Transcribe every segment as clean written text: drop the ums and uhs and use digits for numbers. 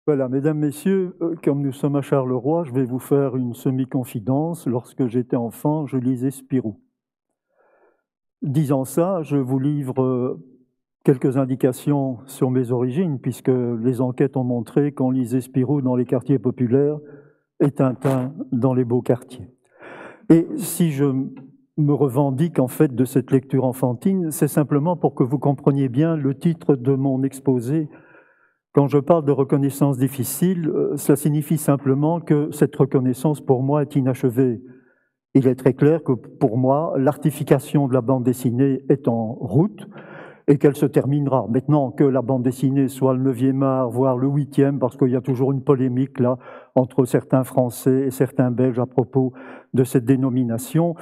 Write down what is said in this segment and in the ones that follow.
Voilà, mesdames, messieurs, comme nous sommes à Charleroi, je vais vous faire une semi-confidence. Lorsque j'étais enfant, je lisais Spirou. Disant ça, je vous livre quelques indications sur mes origines, puisque les enquêtes ont montré qu'on lisait Spirou dans les quartiers populaires et Tintin dans les beaux quartiers. Et si je me revendique en fait de cette lecture enfantine, c'est simplement pour que vous compreniez bien le titre de mon exposé. Quand je parle de reconnaissance difficile, cela signifie simplement que cette reconnaissance pour moi est inachevée. Il est très clair que pour moi, l'artification de la bande dessinée est en route et qu'elle se terminera. Maintenant, que la bande dessinée soit le 9e art, voire le 8e, parce qu'il y a toujours une polémique là entre certains Français et certains Belges à propos de cette dénomination,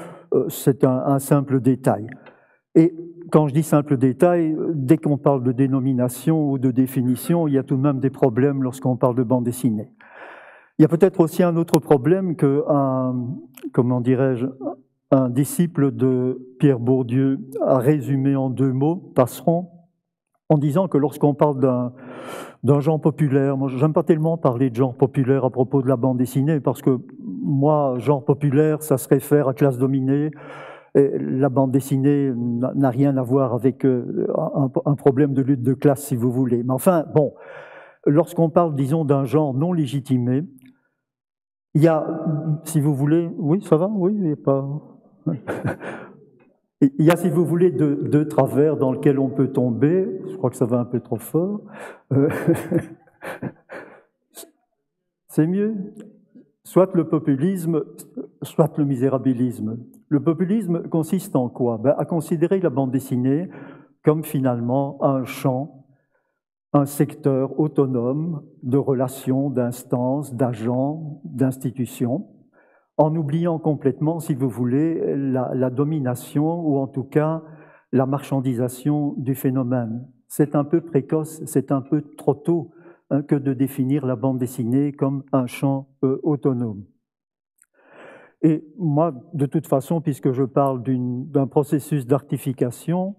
c'est un simple détail. Et quand je dis simple détail, dès qu'on parle de dénomination ou de définition, il y a tout de même des problèmes lorsqu'on parle de bande dessinée. Il y a peut-être aussi un autre problème comment dirais-je, un disciple de Pierre Bourdieu a résumé en 2 mots, Passeron, en disant que lorsqu'on parle d'un genre populaire, moi j'aime pas tellement parler de genre populaire à propos de la bande dessinée, parce que moi, genre populaire, ça se réfère à classe dominée. Et la bande dessinée n'a rien à voir avec un problème de lutte de classe, si vous voulez. Mais enfin, bon, lorsqu'on parle, disons, d'un genre non légitimé, il y a, si vous voulez, oui, ça va, oui, il n'y a pas. Il y a, si vous voulez, deux travers dans lesquels on peut tomber. Je crois que ça va un peu trop fort. Euh, c'est mieux. Soit le populisme, soit le misérabilisme. Le populisme consiste en quoi? À considérer la bande dessinée comme finalement un champ, un secteur autonome de relations, d'instances, d'agents, d'institutions, en oubliant complètement, si vous voulez, la domination ou en tout cas la marchandisation du phénomène. C'est un peu précoce, c'est un peu trop tôt que de définir la bande dessinée comme un champ autonome. Et moi, de toute façon, puisque je parle d'un processus d'artification,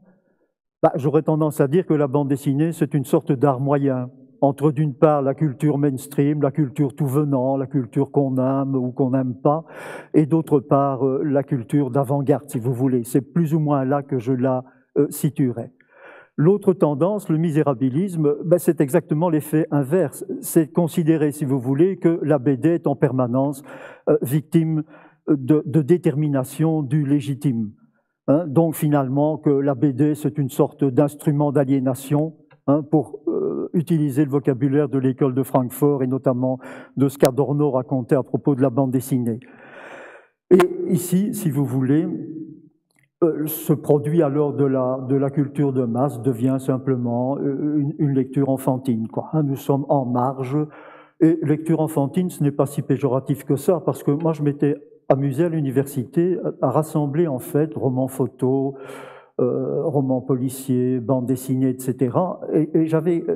j'aurais tendance à dire que la bande dessinée, c'est une sorte d'art moyen, entre d'une part la culture mainstream, la culture tout venant, la culture qu'on aime ou qu'on n'aime pas, et d'autre part la culture d'avant-garde, si vous voulez. C'est plus ou moins là que je la situerais. L'autre tendance, le misérabilisme, c'est exactement l'effet inverse. C'est considérer, si vous voulez, que la BD est en permanence victime de détermination du légitime. Donc finalement, que la BD, c'est une sorte d'instrument d'aliénation, pour utiliser le vocabulaire de l'école de Francfort et notamment de ce qu'Adorno racontait à propos de la bande dessinée. Et ici, si vous voulez, ce produit alors de la culture de masse devient simplement une lecture enfantine, quoi. Nous sommes en marge, et lecture enfantine, ce n'est pas si péjoratif que ça, parce que moi je m'étais amusé à l'université à rassembler en fait romans photos, romans policiers, bandes dessinées, etc. Et j'avais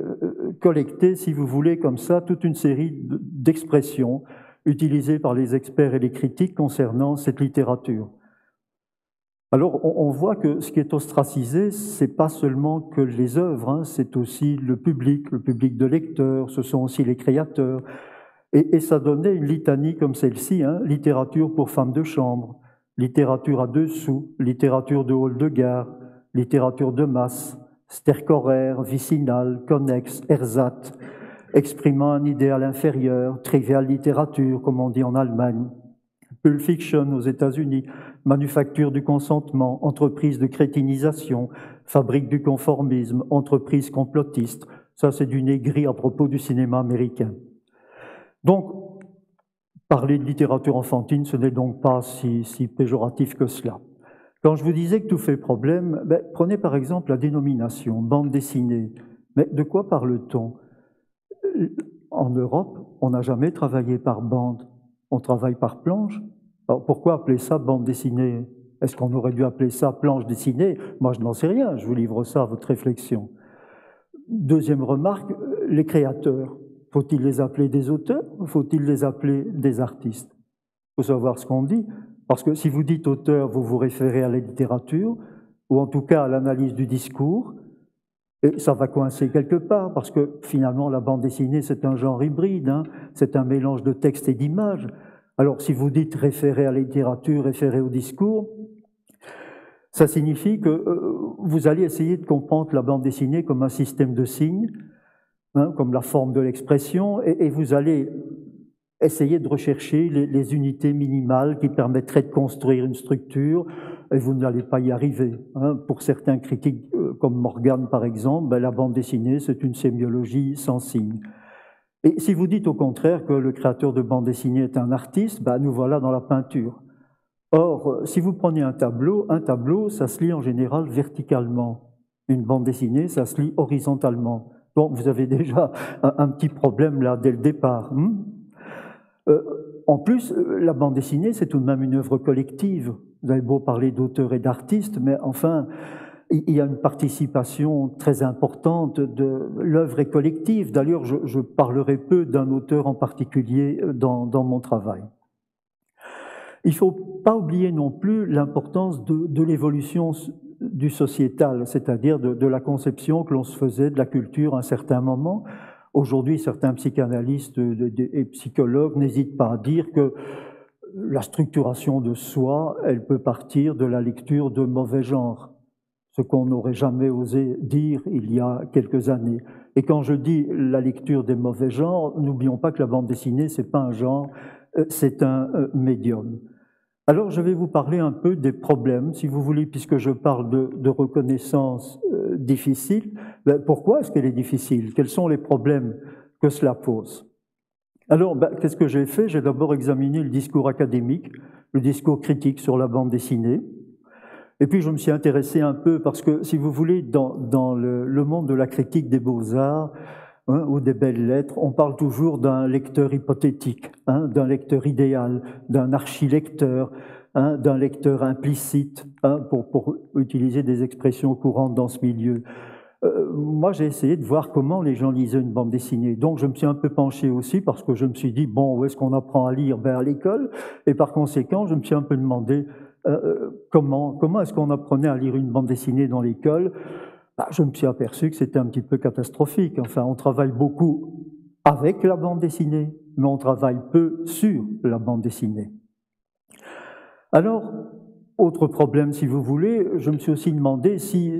collecté, si vous voulez, comme ça, toute une série d'expressions utilisées par les experts et les critiques concernant cette littérature. Alors, on voit que ce qui est ostracisé, c'est pas seulement que les œuvres, c'est aussi le public de lecteurs, ce sont aussi les créateurs. Et ça donnait une litanie comme celle-ci, littérature pour femmes de chambre, littérature à 2 sous, littérature de hall de gare, littérature de masse, stercoraire, vicinale, connexe, ersatz, exprimant un idéal inférieur, trivial littérature, comme on dit en Allemagne, Pulp Fiction aux États-Unis, manufacture du consentement, entreprise de crétinisation, fabrique du conformisme, entreprise complotiste. Ça, c'est du négri à propos du cinéma américain. Donc, parler de littérature enfantine, ce n'est donc pas si péjoratif que cela. Quand je vous disais que tout fait problème, prenez par exemple la dénomination, bande dessinée. Mais de quoi parle-t-on? En Europe, on n'a jamais travaillé par bande, on travaille par planche. Alors pourquoi appeler ça bande dessinée? Est-ce qu'on aurait dû appeler ça planche dessinée? Moi, je n'en sais rien, je vous livre ça à votre réflexion. Deuxième remarque, les créateurs. Faut-il les appeler des auteurs ou faut-il les appeler des artistes? Il faut savoir ce qu'on dit, parce que si vous dites auteur, vous vous référez à la littérature, ou en tout cas à l'analyse du discours, Et ça va coincer quelque part, parce que finalement, la bande dessinée, c'est un genre hybride, hein, c'est un mélange de texte et d'images. Alors, si vous dites référer à la littérature, référer au discours, ça signifie que vous allez essayer de comprendre la bande dessinée comme un système de signes, hein, comme la forme de l'expression, et vous allez essayer de rechercher les unités minimales qui permettraient de construire une structure, et vous n'allez pas y arriver. Hein. Pour certains critiques, comme Morgan par exemple, ben, la bande dessinée, c'est une sémiologie sans signes. Et si vous dites au contraire que le créateur de bande dessinée est un artiste, ben, nous voilà dans la peinture. Or, si vous prenez un tableau, ça se lit en général verticalement. Une bande dessinée, ça se lit horizontalement. Bon, vous avez déjà un petit problème là dès le départ. En plus, la bande dessinée, c'est tout de même une œuvre collective. Vous avez beau parler d'auteurs et d'artistes, mais enfin, il y a une participation très importante de l'œuvre est collective. D'ailleurs, je parlerai peu d'un auteur en particulier dans mon travail. Il ne faut pas oublier non plus l'importance de l'évolution du sociétal, c'est-à-dire de la conception que l'on se faisait de la culture à un certain moment. Aujourd'hui, certains psychanalystes et psychologues n'hésitent pas à dire que la structuration de soi, elle peut partir de la lecture de mauvais genres, ce qu'on n'aurait jamais osé dire il y a quelques années. Et quand je dis la lecture des mauvais genres, n'oublions pas que la bande dessinée, c'est pas un genre, c'est un médium. Alors, je vais vous parler un peu des problèmes, si vous voulez, puisque je parle de reconnaissance difficile. Ben, pourquoi est-ce qu'elle est difficile? Quels sont les problèmes que cela pose? Alors, ben, qu'est-ce que j'ai fait? J'ai d'abord examiné le discours académique, le discours critique sur la bande dessinée. Et puis, je me suis intéressé un peu, parce que, si vous voulez, dans le monde de la critique des beaux-arts, hein, ou des belles lettres, on parle toujours d'un lecteur hypothétique, hein, d'un lecteur idéal, d'un archilecteur, hein, d'un lecteur implicite, hein, pour utiliser des expressions courantes dans ce milieu. Moi, j'ai essayé de voir comment les gens lisaient une bande dessinée. Donc, je me suis un peu penché aussi parce que je me suis dit, bon, où est-ce qu'on apprend à lire? Ben, à l'école. Et par conséquent, je me suis un peu demandé comment est-ce qu'on apprenait à lire une bande dessinée dans l'école? Bah, je me suis aperçu que c'était un petit peu catastrophique. Enfin, on travaille beaucoup avec la bande dessinée, mais on travaille peu sur la bande dessinée. Alors, autre problème, si vous voulez, je me suis aussi demandé si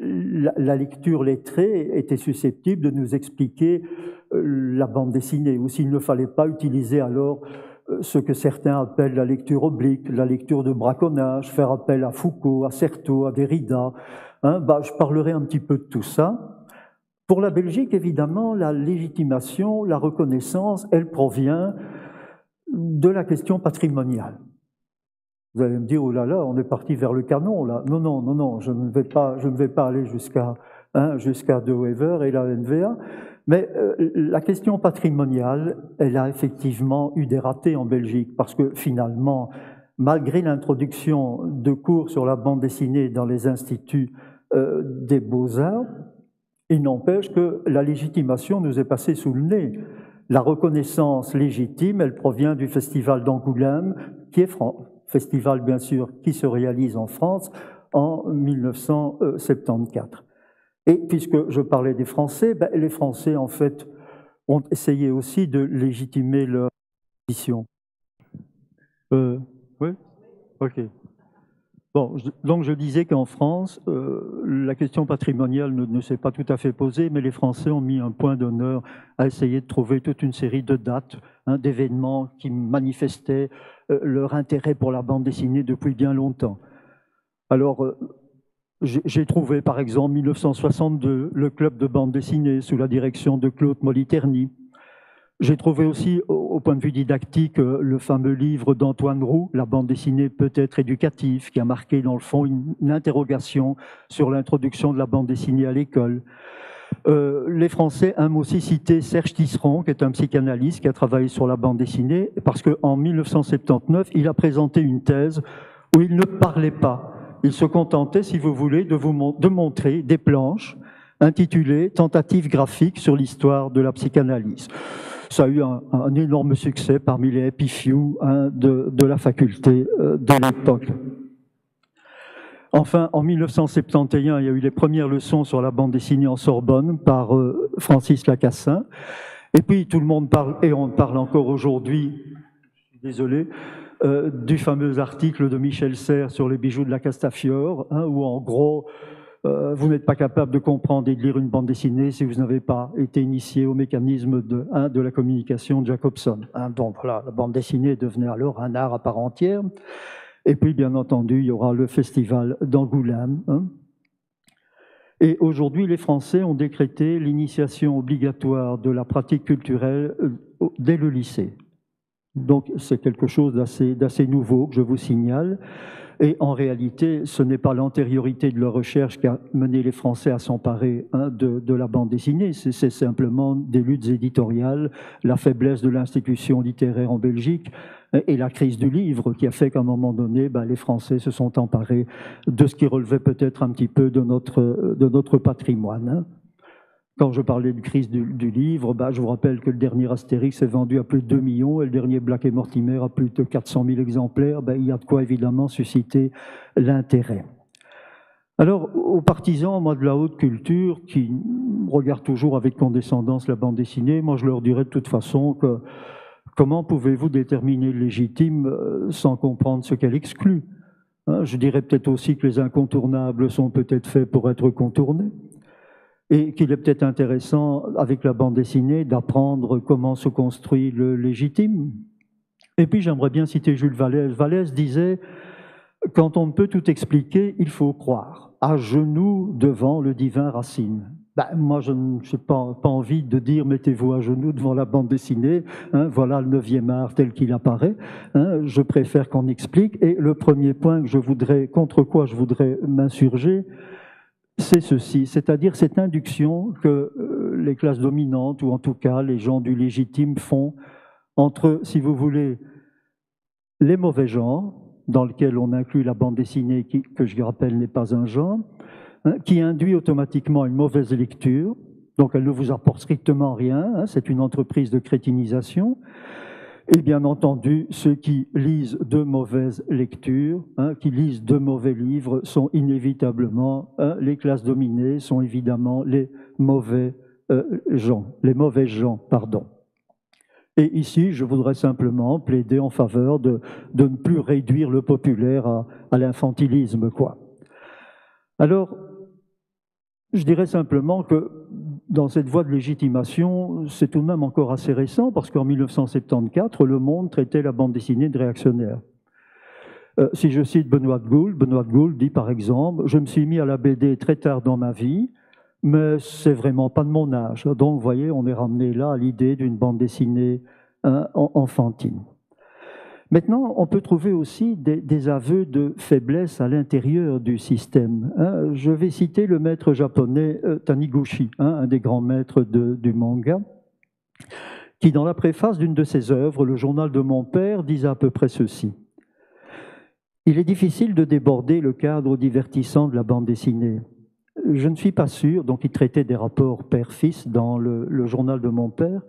la lecture lettrée était susceptible de nous expliquer la bande dessinée, ou s'il ne fallait pas utiliser alors ce que certains appellent la lecture oblique, la lecture de braconnage, faire appel à Foucault, à Certeau, à Derrida. Hein, bah, je parlerai un petit peu de tout ça. Pour la Belgique, évidemment, la légitimation, la reconnaissance, elle provient de la question patrimoniale. Vous allez me dire, oh là là, on est parti vers le canon, là. Non, non, non, non, je ne vais pas aller jusqu'à De Wever et la NVA. Mais la question patrimoniale, elle a effectivement eu des ratés en Belgique, parce que finalement, malgré l'introduction de cours sur la bande dessinée dans les instituts des beaux-arts, il n'empêche que la légitimation nous est passée sous le nez. La reconnaissance légitime, elle provient du Festival d'Angoulême, qui est festival bien sûr qui se réalise en France en 1974. Et puisque je parlais des Français, ben, les Français en fait ont essayé aussi de légitimer leur position. Oui, ok. Bon, donc je disais qu'en France, la question patrimoniale ne s'est pas tout à fait posée, mais les Français ont mis un point d'honneur à essayer de trouver toute une série de dates, hein, d'événements qui manifestaient leur intérêt pour la bande dessinée depuis bien longtemps. Alors, j'ai trouvé par exemple 1962 le club de bande dessinée sous la direction de Claude Moliterni. J'ai trouvé aussi, au point de vue didactique, le fameux livre d'Antoine Roux, La bande dessinée peut être éducative, qui a marqué dans le fond une interrogation sur l'introduction de la bande dessinée à l'école. Les Français aiment aussi citer Serge Tisseron, qui est un psychanalyste qui a travaillé sur la bande dessinée, parce qu'en 1979, il a présenté une thèse où il ne parlait pas. Il se contentait, si vous voulez, de montrer des planches intitulées « Tentatives graphiques sur l'histoire de la psychanalyse ». Ça a eu un énorme succès parmi les happy few, hein, de la faculté de l'époque. Enfin, en 1971, il y a eu les premières leçons sur la bande dessinée en Sorbonne par Francis Lacassin. Et puis, tout le monde parle, et on parle encore aujourd'hui, désolé, du fameux article de Michel Serres sur les bijoux de la Castafiore, hein, où en gros, vous n'êtes pas capable de comprendre et de lire une bande dessinée si vous n'avez pas été initié au mécanisme de la communication de Jacobson. Hein. Donc voilà, la bande dessinée devenait alors un art à part entière. Et puis, bien entendu, il y aura le festival d'Angoulême. Hein. Et aujourd'hui, les Français ont décrété l'initiation obligatoire de la pratique culturelle dès le lycée. Donc, c'est quelque chose d'assez nouveau que je vous signale. Et en réalité, ce n'est pas l'antériorité de leur recherche qui a mené les Français à s'emparer de la bande dessinée, c'est simplement des luttes éditoriales, la faiblesse de l'institution littéraire en Belgique et la crise du livre qui a fait qu'à un moment donné, les Français se sont emparés de ce qui relevait peut-être un petit peu de notre patrimoine. Hein. Quand je parlais de crise du livre, je vous rappelle que le dernier Astérix est vendu à plus de 2 millions et le dernier Black et Mortimer à plus de 400 000 exemplaires. Il y a de quoi évidemment susciter l'intérêt. Alors, aux partisans, moi, de la haute culture, qui regardent toujours avec condescendance la bande dessinée, moi je leur dirais de toute façon que comment pouvez-vous déterminer le légitime sans comprendre ce qu'elle exclut? Je dirais peut-être aussi que les incontournables sont peut-être faits pour être contournés. Et qu'il est peut-être intéressant, avec la bande dessinée, d'apprendre comment se construit le légitime. Et puis j'aimerais bien citer Jules Vallès. Vallès disait « Quand on ne peut tout expliquer, il faut croire, à genoux devant le divin Racine ». Moi, je n'ai pas envie de dire « mettez-vous à genoux devant la bande dessinée hein, », voilà le 9e art tel qu'il apparaît. Hein, je préfère qu'on explique. Et le premier point contre quoi je voudrais m'insurger, c'est ceci, c'est-à-dire cette induction que les classes dominantes, ou en tout cas les gens du légitime, font entre, si vous voulez, les mauvais genres, dans lesquels on inclut la bande dessinée, que je rappelle n'est pas un genre, hein, qui induit automatiquement une mauvaise lecture, donc elle ne vous apporte strictement rien, hein, c'est une entreprise de crétinisation. Et bien entendu, ceux qui lisent de mauvaises lectures, hein, qui lisent de mauvais livres, sont inévitablement les classes dominées, sont évidemment les mauvais gens. Et ici, je voudrais simplement plaider en faveur de ne plus réduire le populaire à l'infantilisme, quoi. Alors, je dirais simplement que dans cette voie de légitimation, c'est tout de même encore assez récent, parce qu'en 1974, Le Monde traitait la bande dessinée de réactionnaire. Si je cite Benoît de Gaulle dit par exemple « Je me suis mis à la BD très tard dans ma vie, mais c'est vraiment pas de mon âge. » Donc, vous voyez, on est ramené là à l'idée d'une bande dessinée enfantine. Maintenant, on peut trouver aussi des aveux de faiblesse à l'intérieur du système. Hein. Je vais citer le maître japonais Taniguchi, hein, un des grands maîtres du manga, qui, dans la préface d'une de ses œuvres, Le journal de mon père, disait à peu près ceci. « Il est difficile de déborder le cadre divertissant de la bande dessinée. Je ne suis pas sûr, donc il traitait des rapports père-fils dans le journal de mon père,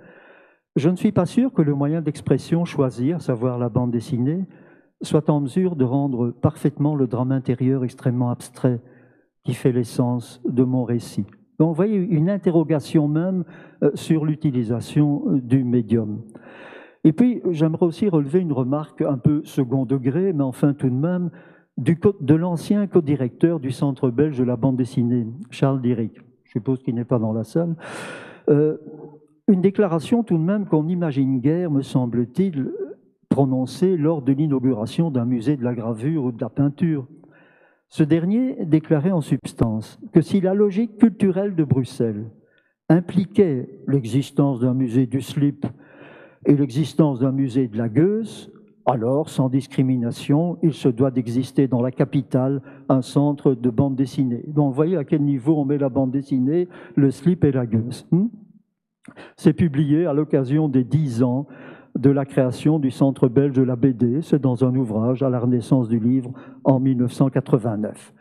je ne suis pas sûr que le moyen d'expression choisi, à savoir la bande dessinée, soit en mesure de rendre parfaitement le drame intérieur extrêmement abstrait qui fait l'essence de mon récit. » Donc vous voyez une interrogation même sur l'utilisation du médium. Et puis j'aimerais aussi relever une remarque un peu second degré, mais enfin tout de même, de l'ancien co-directeur du Centre belge de la bande dessinée, Charles Dirick, je suppose qu'il n'est pas dans la salle. Une déclaration tout de même qu'on imagine guère, me semble-t-il, prononcée lors de l'inauguration d'un musée de la gravure ou de la peinture. Ce dernier déclarait en substance que si la logique culturelle de Bruxelles impliquait l'existence d'un musée du slip et l'existence d'un musée de la gueuse, alors, sans discrimination, il se doit d'exister dans la capitale un centre de bande dessinée. Donc, vous voyez à quel niveau on met la bande dessinée, le slip et la gueuse. C'est publié à l'occasion des 10 ans de la création du Centre belge de la BD. C'est dans un ouvrage à la Renaissance du livre en 1989.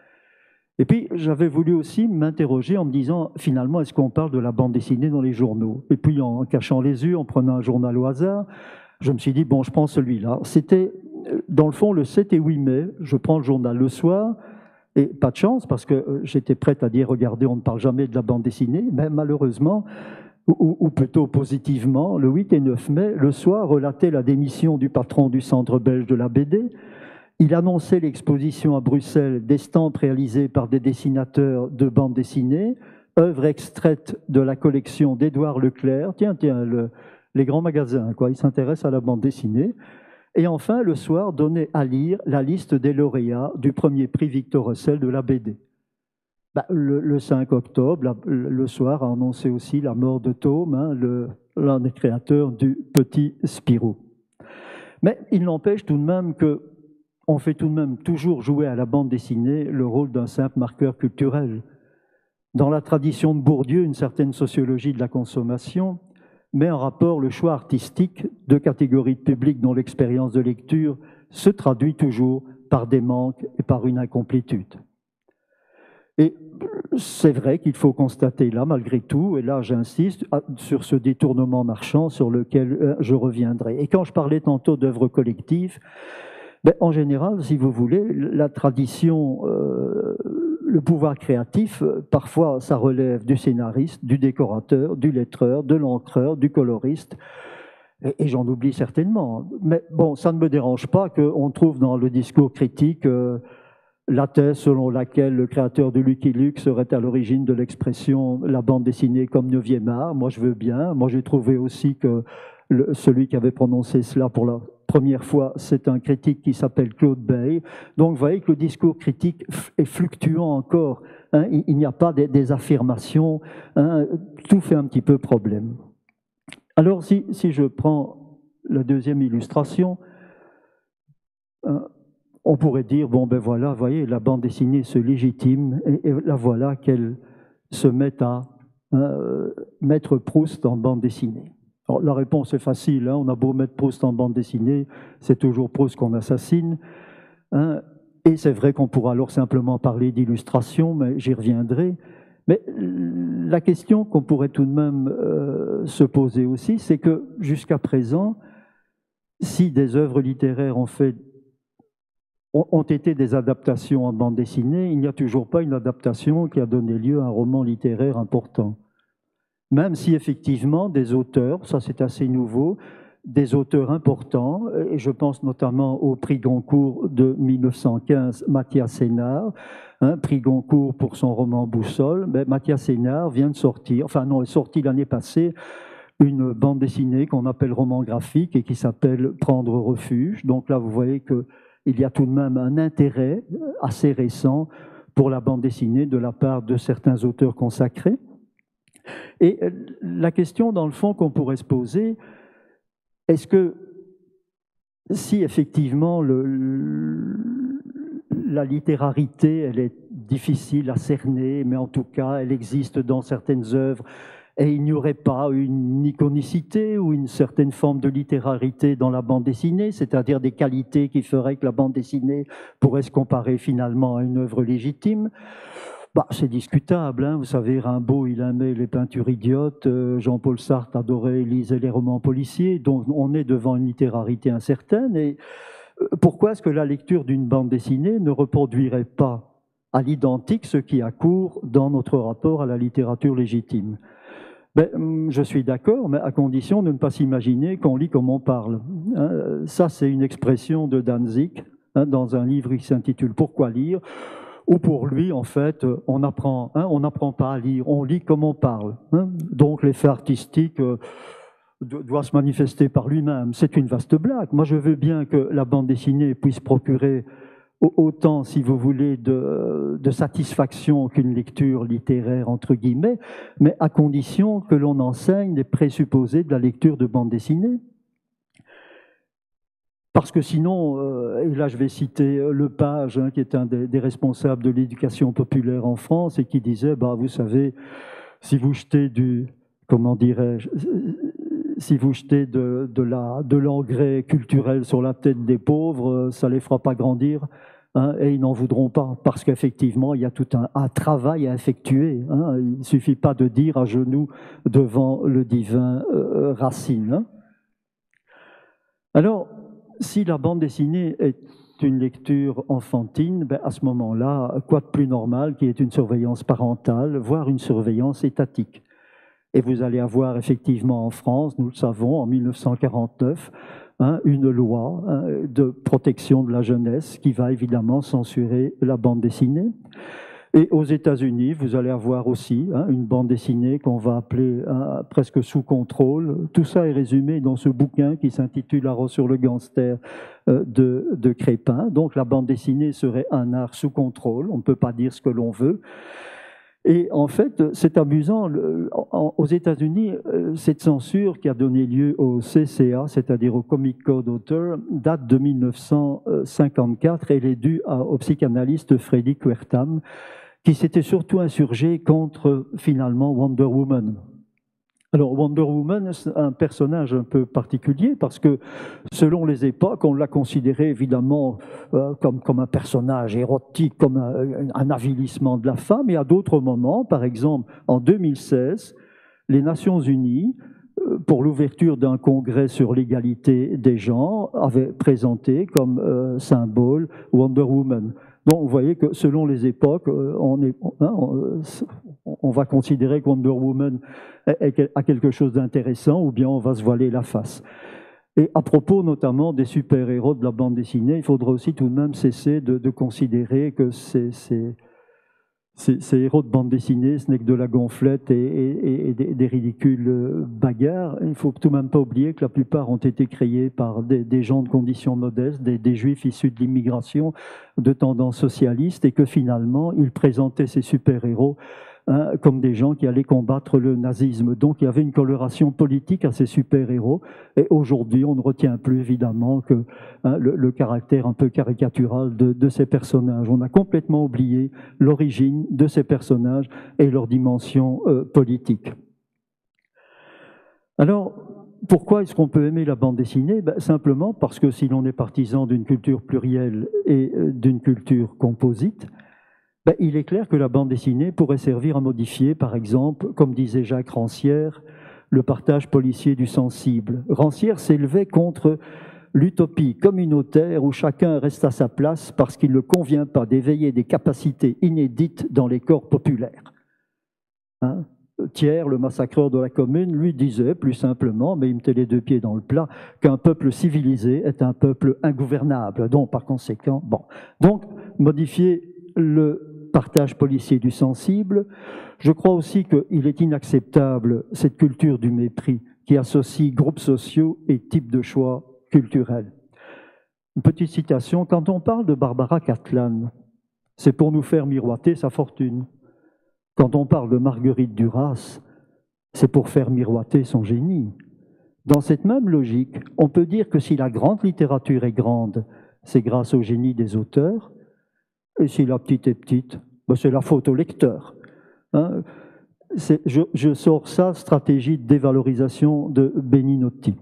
Et puis, j'avais voulu aussi m'interroger en me disant, finalement, est-ce qu'on parle de la bande dessinée dans les journaux? Et puis, en cachant les yeux, en prenant un journal au hasard, je me suis dit, bon, je prends celui-là. C'était, dans le fond, le 7 et 8 mai, je prends le journal le soir, Et pas de chance, parce que j'étais prête à dire, regardez, on ne parle jamais de la bande dessinée, mais malheureusement, ou plutôt positivement, le 8 et 9 mai, le soir, relatait la démission du patron du Centre belge de la BD. Il annonçait l'exposition à Bruxelles d'estampes réalisées par des dessinateurs de bande dessinée, œuvres extraites de la collection d'Édouard Leclerc. Tiens, les grands magasins, quoi, ils s'intéressent à la bande dessinée. Et enfin, le soir, donnait à lire la liste des lauréats du premier prix Victor Russell de la BD. Le 5 octobre, le soir, a annoncé aussi la mort de Thome, l'un des créateurs du Petit Spirou. Mais il n'empêche tout de même qu'on fait tout de même toujours jouer à la bande dessinée le rôle d'un simple marqueur culturel. Dans la tradition de Bourdieu, une certaine sociologie de la consommation met en rapport le choix artistique de catégories de public dont l'expérience de lecture se traduit toujours par des manques et par une incomplétude. Et c'est vrai qu'il faut constater là, malgré tout, et là j'insiste sur ce détournement marchand sur lequel je reviendrai. Et quand je parlais tantôt d'œuvres collectives, en général, si vous voulez, la tradition, le pouvoir créatif, parfois ça relève du scénariste, du décorateur, du lettreur, de l'encreur, du coloriste, et j'en oublie certainement. Mais bon, ça ne me dérange pas qu'on trouve dans le discours critique la thèse selon laquelle le créateur de Lucky Luke serait à l'origine de l'expression « la bande dessinée comme 9e art ». Moi, je veux bien. Moi, j'ai trouvé aussi que celui qui avait prononcé cela pour la première fois, c'est un critique qui s'appelle Claude Bay. Donc, vous voyez que le discours critique est fluctuant encore. Hein, il n'y a pas des affirmations. Hein, tout fait un petit peu problème. Alors, si je prends la deuxième illustration, on pourrait dire, bon ben voilà, vous voyez, la bande dessinée se légitime, et la voilà qu'elle se met à mettre Proust en bande dessinée. Alors, la réponse est facile, hein, on a beau mettre Proust en bande dessinée, c'est toujours Proust qu'on assassine. Hein, et c'est vrai qu'on pourra alors simplement parler d'illustration, mais j'y reviendrai. Mais la question qu'on pourrait tout de même se poser aussi, c'est que jusqu'à présent, si des œuvres littéraires ont été des adaptations en bande dessinée, il n'y a toujours pas une adaptation qui a donné lieu à un roman littéraire important. Même si effectivement des auteurs, ça c'est assez nouveau, des auteurs importants, et je pense notamment au prix Goncourt de 1915, Mathias Sénard, prix Goncourt pour son roman Boussole. Mais Mathias Sénard vient de sortir, enfin non, est sorti l'année passée, une bande dessinée qu'on appelle roman graphique et qui s'appelle Prendre refuge. Donc là, vous voyez qu'il y a tout de même un intérêt assez récent pour la bande dessinée de la part de certains auteurs consacrés. Et la question, dans le fond, qu'on pourrait se poser, est-ce que si effectivement la littérarité, elle est difficile à cerner, mais en tout cas, elle existe dans certaines œuvres, et il n'y aurait pas une iconicité ou une certaine forme de littérarité dans la bande dessinée, c'est-à-dire des qualités qui feraient que la bande dessinée pourrait se comparer finalement à une œuvre légitime. C'est discutable, hein. Vous savez, Rimbaud, il aimait les peintures idiotes, Jean-Paul Sartre adorait, lisait les romans policiers, donc on est devant une littérarité incertaine. Et pourquoi est-ce que la lecture d'une bande dessinée ne reproduirait pas à l'identique ce qui a cours dans notre rapport à la littérature légitime? Je suis d'accord, mais à condition de ne pas s'imaginer qu'on lit comme on parle. Ça, c'est une expression de Danzig, dans un livre qui s'intitule « Pourquoi lire ?», où pour lui, en fait, on n'apprend pas à lire, on lit comme on parle. Donc l'effet artistique doit se manifester par lui-même. C'est une vaste blague. Moi, je veux bien que la bande dessinée puisse procurer autant, si vous voulez, de satisfaction qu'une lecture littéraire, entre guillemets, mais à condition que l'on enseigne les présupposés de la lecture de bande dessinée. Parce que sinon, et là je vais citer Lepage, qui est un des responsables de l'éducation populaire en France, et qui disait, vous savez, si vous jetez si vous jetez de l'engrais culturel sur la tête des pauvres, ça ne les fera pas grandir, et ils n'en voudront pas, parce qu'effectivement, il y a tout un travail à effectuer. Il ne suffit pas de dire à genoux devant le divin Racine. Alors, si la bande dessinée est une lecture enfantine, ben à ce moment-là, quoi de plus normal qu'il y ait une surveillance parentale, voire une surveillance étatique. Et vous allez avoir effectivement en France, nous le savons, en 1949, une loi de protection de la jeunesse qui va évidemment censurer la bande dessinée. Et aux États-Unis, vous allez avoir aussi une bande dessinée qu'on va appeler presque sous contrôle. Tout ça est résumé dans ce bouquin qui s'intitule La Rose sur le gangster de Crépin. Donc la bande dessinée serait un art sous contrôle, on ne peut pas dire ce que l'on veut. Et en fait, c'est amusant, aux États-Unis, cette censure qui a donné lieu au CCA, c'est-à-dire au Comic Code Author, date de 1954 et elle est due au psychanalyste Freddy Wertham, qui s'était surtout insurgé contre, finalement, Wonder Woman. Alors, Wonder Woman, c'est un personnage un peu particulier parce que, selon les époques, on l'a considéré évidemment comme un personnage érotique, comme un avilissement de la femme, et à d'autres moments, par exemple, en 2016, les Nations Unies, pour l'ouverture d'un congrès sur l'égalité des genres, avaient présenté comme symbole Wonder Woman. Donc, vous voyez que selon les époques, on va considérer que Wonder Woman a quelque chose d'intéressant ou bien on va se voiler la face. Et à propos notamment des super-héros de la bande dessinée, il faudra aussi tout de même cesser de considérer que ces héros de bande dessinée, ce n'est que de la gonflette et des ridicules bagarres. Il ne faut tout de même pas oublier que la plupart ont été créés par des gens de conditions modestes, des juifs issus de l'immigration, de tendance socialiste, et que finalement, ils présentaient ces super-héros comme des gens qui allaient combattre le nazisme. Donc il y avait une coloration politique à ces super-héros, et aujourd'hui on ne retient plus évidemment que le caractère un peu caricatural de ces personnages. On a complètement oublié l'origine de ces personnages et leur dimension politique. Alors, pourquoi est-ce qu'on peut aimer la bande dessinée? Simplement parce que si l'on est partisan d'une culture plurielle et d'une culture composite, il est clair que la bande dessinée pourrait servir à modifier, par exemple, comme disait Jacques Rancière, le partage policier du sensible. Rancière s'élevait contre l'utopie communautaire où chacun reste à sa place parce qu'il ne convient pas d'éveiller des capacités inédites dans les corps populaires. Thiers, le massacreur de la Commune, lui disait plus simplement, mais il mettait les deux pieds dans le plat, qu'un peuple civilisé est un peuple ingouvernable. Donc, par conséquent, Donc, modifier le partage policier du sensible. Je crois aussi qu'il est inacceptable cette culture du mépris qui associe groupes sociaux et types de choix culturels. Une petite citation, quand on parle de Barbara Catlan, c'est pour nous faire miroiter sa fortune. Quand on parle de Marguerite Duras, c'est pour faire miroiter son génie. Dans cette même logique, on peut dire que si la grande littérature est grande, c'est grâce au génie des auteurs, et si la petite est petite, c'est la faute au lecteur. Je sors ça, stratégie de dévalorisation de Beninotti.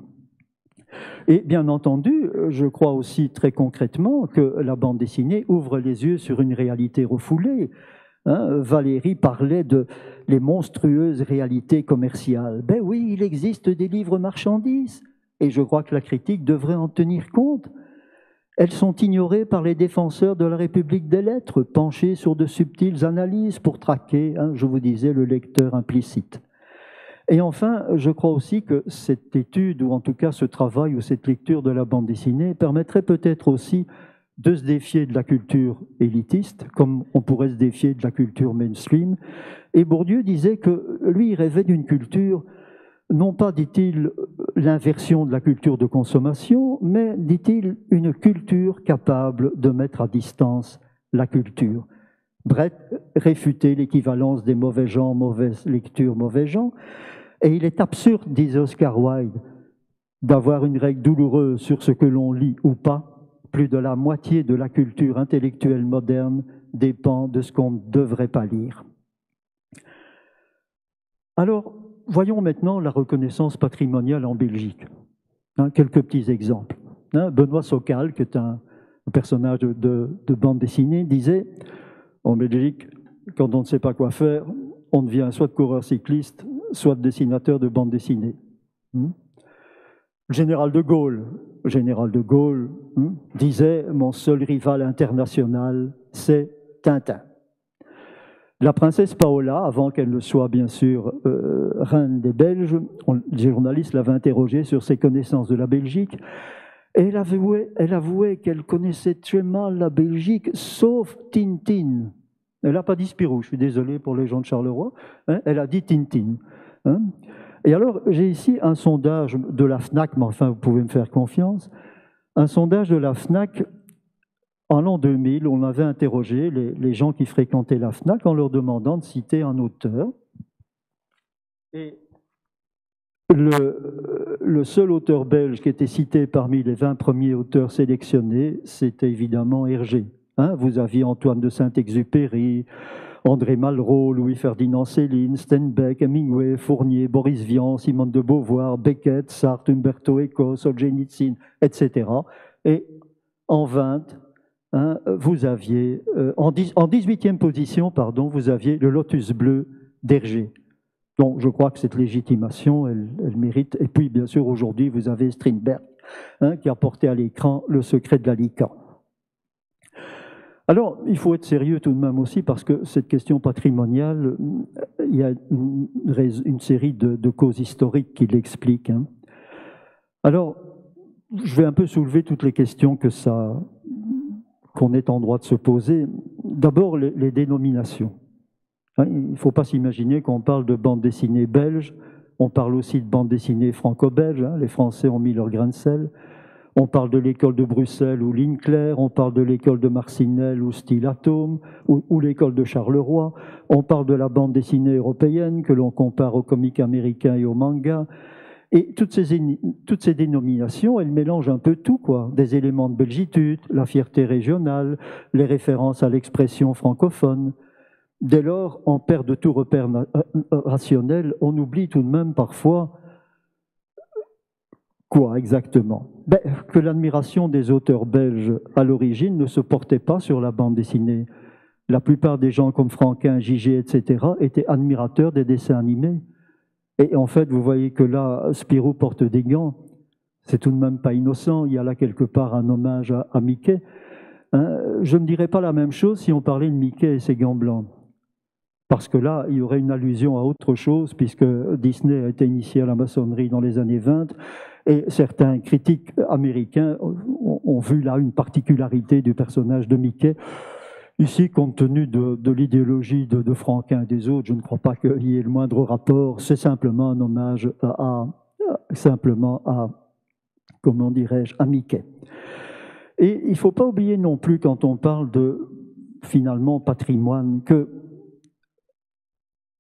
Et bien entendu, je crois aussi très concrètement que la bande dessinée ouvre les yeux sur une réalité refoulée. Valérie parlait de les monstrueuses réalités commerciales. Ben oui, il existe des livres marchandises, et je crois que la critique devrait en tenir compte. Elles sont ignorées par les défenseurs de la République des lettres, penchés sur de subtiles analyses pour traquer, je vous disais, le lecteur implicite. Et enfin, je crois aussi que cette étude, ou en tout cas ce travail ou cette lecture de la bande dessinée, permettrait peut-être aussi de se défier de la culture élitiste, comme on pourrait se défier de la culture mainstream. Et Bourdieu disait que lui, il rêvait d'une culture, non pas, dit-il, l'inversion de la culture de consommation, mais, dit-il, une culture capable de mettre à distance la culture. Bref, réfuter l'équivalence des mauvais gens, mauvaise lecture, mauvais gens. Et il est absurde, disait Oscar Wilde, d'avoir une règle douloureuse sur ce que l'on lit ou pas. Plus de la moitié de la culture intellectuelle moderne dépend de ce qu'on ne devrait pas lire. Alors, voyons maintenant la reconnaissance patrimoniale en Belgique. Quelques petits exemples. Benoît Socal, qui est un personnage de bande dessinée, disait « En Belgique, quand on ne sait pas quoi faire, on devient soit coureur cycliste, soit dessinateur de bande dessinée. » Le général de Gaulle général de Gaulle, disait « Mon seul rival international, c'est Tintin ». La princesse Paola, avant qu'elle ne soit bien sûr reine des Belges, les journalistes l'avaient interrogée sur ses connaissances de la Belgique, et elle avouait qu'elle connaissait très mal la Belgique, sauf Tintin. Elle n'a pas dit Spirou, je suis désolé pour les gens de Charleroi, hein, elle a dit Tintin. Hein. Et alors, j'ai ici un sondage de la FNAC, mais enfin, vous pouvez me faire confiance, un sondage de la FNAC. En l'an 2000, on avait interrogé les gens qui fréquentaient la FNAC en leur demandant de citer un auteur. Et le seul auteur belge qui était cité parmi les 20 premiers auteurs sélectionnés, c'était évidemment Hergé. Hein, vous aviez Antoine de Saint-Exupéry, André Malraux, Louis-Ferdinand Céline, Steinbeck, Hemingway, Fournier, Boris Vian, Simone de Beauvoir, Beckett, Sartre, Umberto Eco, Solzhenitsyn, etc. Et en 20, hein, vous aviez, en 18e position, pardon, vous aviez le Lotus bleu d'Hergé. Donc, je crois que cette légitimation, elle mérite. Et puis, bien sûr, aujourd'hui, vous avez Strindberg, hein, qui a porté à l'écran Le secret de la licorne. Alors, il faut être sérieux tout de même aussi, parce que cette question patrimoniale, il y a une série de causes historiques qui l'expliquent. Hein. Alors, je vais un peu soulever toutes les questions qu'on est en droit de se poser. D'abord, les dénominations. Il ne faut pas s'imaginer qu'on parle de bande dessinée belge, on parle aussi de bande dessinée franco-belge, hein, les Français ont mis leur grain de sel, on parle de l'école de Bruxelles ou Ligne Claire, on parle de l'école de Marcinelle ou Style Atome, ou l'école de Charleroi, on parle de la bande dessinée européenne que l'on compare aux comics américains et aux mangas, et toutes ces dénominations, elles mélangent un peu tout, quoi. Des éléments de belgitude, la fierté régionale, les références à l'expression francophone. Dès lors, on perd de tout repère rationnel, on oublie tout de même parfois quoi exactement? Que l'admiration des auteurs belges à l'origine ne se portait pas sur la bande dessinée. La plupart des gens comme Franquin, Gigé, etc. étaient admirateurs des dessins animés. Et en fait, vous voyez que là, Spirou porte des gants. C'est tout de même pas innocent. Il y a là quelque part un hommage à Mickey. Hein, je ne dirais pas la même chose si on parlait de Mickey et ses gants blancs. Parce que là, il y aurait une allusion à autre chose, puisque Disney a été initié à la maçonnerie dans les années 20, et certains critiques américains ont vu là une particularité du personnage de Mickey. Ici, compte tenu de l'idéologie de Franquin et des autres, je ne crois pas qu'il y ait le moindre rapport. C'est simplement un hommage comment dirais-je, à Mickey. Et il ne faut pas oublier non plus, quand on parle de, finalement, patrimoine, que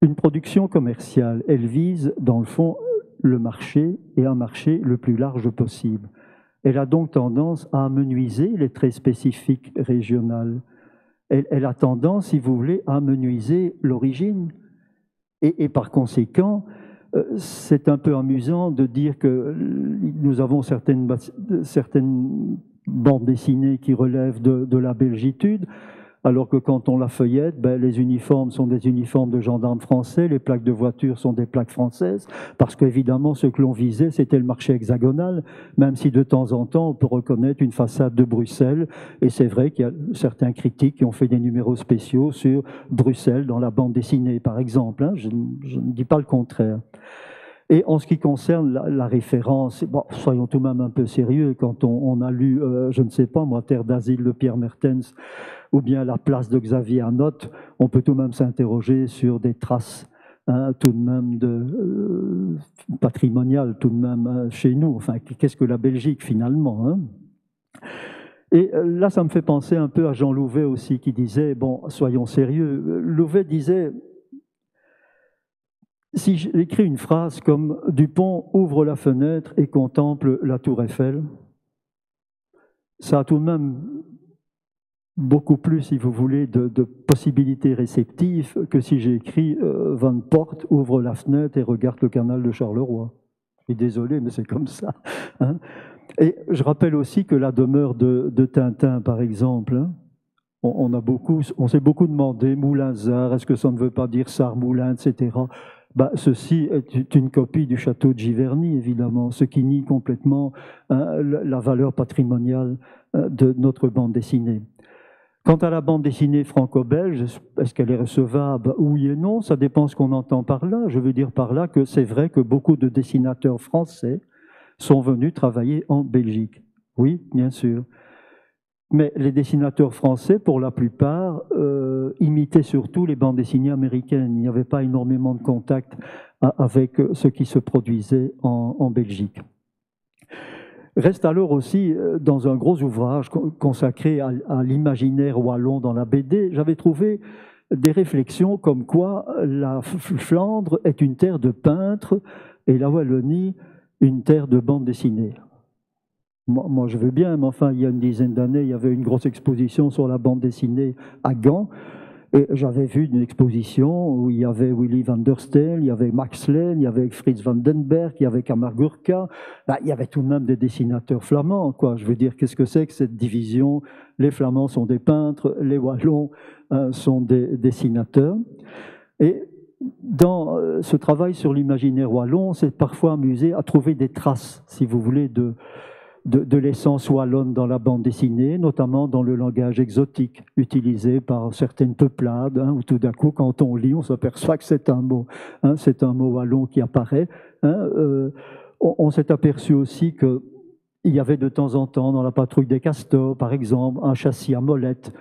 une production commerciale, elle vise, dans le fond, le marché, et un marché le plus large possible. Elle a donc tendance à amenuiser les traits spécifiques régionaux. Elle a tendance, si vous voulez, à amenuiser l'origine. Et par conséquent, c'est un peu amusant de dire que nous avons certaines bandes dessinées qui relèvent de la belgitude, alors que quand on la feuillette, les uniformes sont des uniformes de gendarmes français, les plaques de voiture sont des plaques françaises, parce qu'évidemment, ce que l'on visait, c'était le marché hexagonal, même si de temps en temps, on peut reconnaître une façade de Bruxelles, et c'est vrai qu'il y a certains critiques qui ont fait des numéros spéciaux sur Bruxelles dans la bande dessinée, par exemple, hein, je ne dis pas le contraire. Et en ce qui concerne la référence, bon, soyons tout de même un peu sérieux, quand on a lu, je ne sais pas moi, Terre d'asile de Pierre Mertens, ou bien La place de Xavier Anotte, on peut tout de même s'interroger sur des traces tout de même patrimoniales, tout de même chez nous. Enfin, qu'est-ce que la Belgique finalement, hein? Et là, ça me fait penser un peu à Jean Louvet aussi, qui disait, bon, soyons sérieux, Louvet disait, si j'écris une phrase comme « Dupont ouvre la fenêtre et contemple la tour Eiffel », ça a tout de même beaucoup plus, si vous voulez, de possibilités réceptives que si j'écris Van Porte ouvre la fenêtre et regarde le canal de Charleroi. Je suis désolé, mais c'est comme ça. Hein. Et je rappelle aussi que la demeure de Tintin, par exemple, hein, on s'est beaucoup demandé, Moulinsart, est-ce que ça ne veut pas dire Sarre-Moulin, etc. bah, ceci est une copie du château de Giverny, évidemment, ce qui nie complètement la valeur patrimoniale de notre bande dessinée. Quant à la bande dessinée franco-belge, est-ce qu'elle est recevable? Oui et non, ça dépend ce qu'on entend par là. Je veux dire par là que c'est vrai que beaucoup de dessinateurs français sont venus travailler en Belgique. Oui, bien sûr. Mais les dessinateurs français, pour la plupart, imitaient surtout les bandes dessinées américaines. Il n'y avait pas énormément de contact avec ce qui se produisait en Belgique. Reste alors aussi, dans un gros ouvrage consacré à l'imaginaire wallon dans la BD, j'avais trouvé des réflexions comme quoi la Flandre est une terre de peintres et la Wallonie une terre de bande dessinée. Moi, je veux bien, mais enfin, il y a une dizaine d'années, il y avait une grosse exposition sur la bande dessinée à Gand. Et j'avais vu une exposition où il y avait Willy van der Stel, il y avait Max Lane, il y avait Frits van den Berg, il y avait Kamar Gurka. Ben, il y avait tout de même des dessinateurs flamands, quoi. Je veux dire, qu'est-ce que c'est que cette division? Les Flamands sont des peintres, les Wallons sont des dessinateurs. Et dans ce travail sur l'imaginaire wallon, on s'est parfois amusé à trouver des traces, si vous voulez, de l'essence wallonne dans la bande dessinée, notamment dans le langage exotique utilisé par certaines peuplades, où tout d'un coup, quand on lit, on s'aperçoit que c'est un mot wallon qui apparaît. On s'est aperçu aussi qu'il y avait de temps en temps, dans la patrouille des castors, par exemple, un châssis à molette,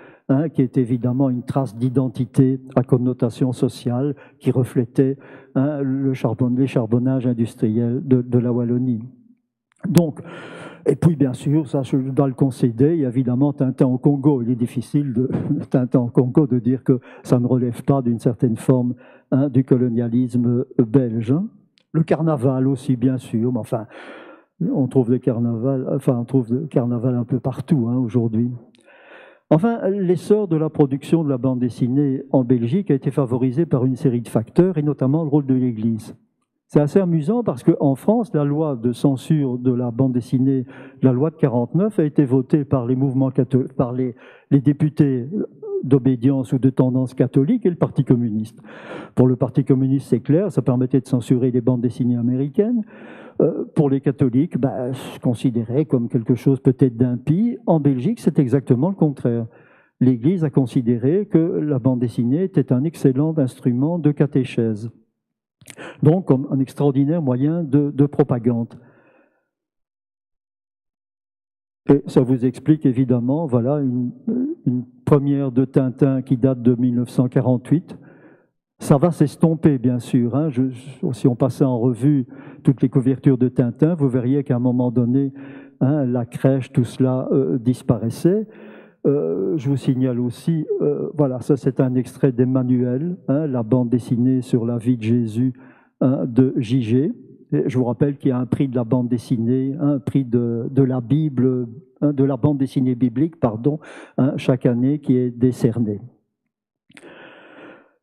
qui est évidemment une trace d'identité à connotation sociale qui reflétait les charbonnages industriels de la Wallonie. Donc, et puis, bien sûr, ça, je dois le concéder, il y a évidemment Tintin au Congo. Il est difficile de Tintin au Congo de dire que ça ne relève pas d'une certaine forme du colonialisme belge. Le carnaval aussi, bien sûr, mais enfin, on trouve des carnavals un peu partout aujourd'hui. Enfin, l'essor de la production de la bande dessinée en Belgique a été favorisé par une série de facteurs, et notamment le rôle de l'Église. C'est assez amusant parce qu'en France, la loi de censure de la bande dessinée, la loi de 49, a été votée par les mouvements catholiques, par les députés d'obédience ou de tendance catholique et le Parti communiste. Pour le Parti communiste, c'est clair, ça permettait de censurer les bandes dessinées américaines. Pour les catholiques, considéré comme quelque chose peut-être d'impie. En Belgique, c'est exactement le contraire. L'Église a considéré que la bande dessinée était un excellent instrument de catéchèse. Donc, comme un extraordinaire moyen de propagande. Et ça vous explique évidemment, voilà, une première de Tintin qui date de 1948. Ça va s'estomper, bien sûr. Si on passait en revue toutes les couvertures de Tintin, vous verriez qu'à un moment donné, la crèche, tout cela disparaissait. Je vous signale aussi, voilà, ça c'est un extrait d'Emmanuel, la bande dessinée sur la vie de Jésus de J.G. Je vous rappelle qu'il y a un prix de la bande dessinée, un prix de la Bible, de la bande dessinée biblique, pardon, chaque année qui est décerné.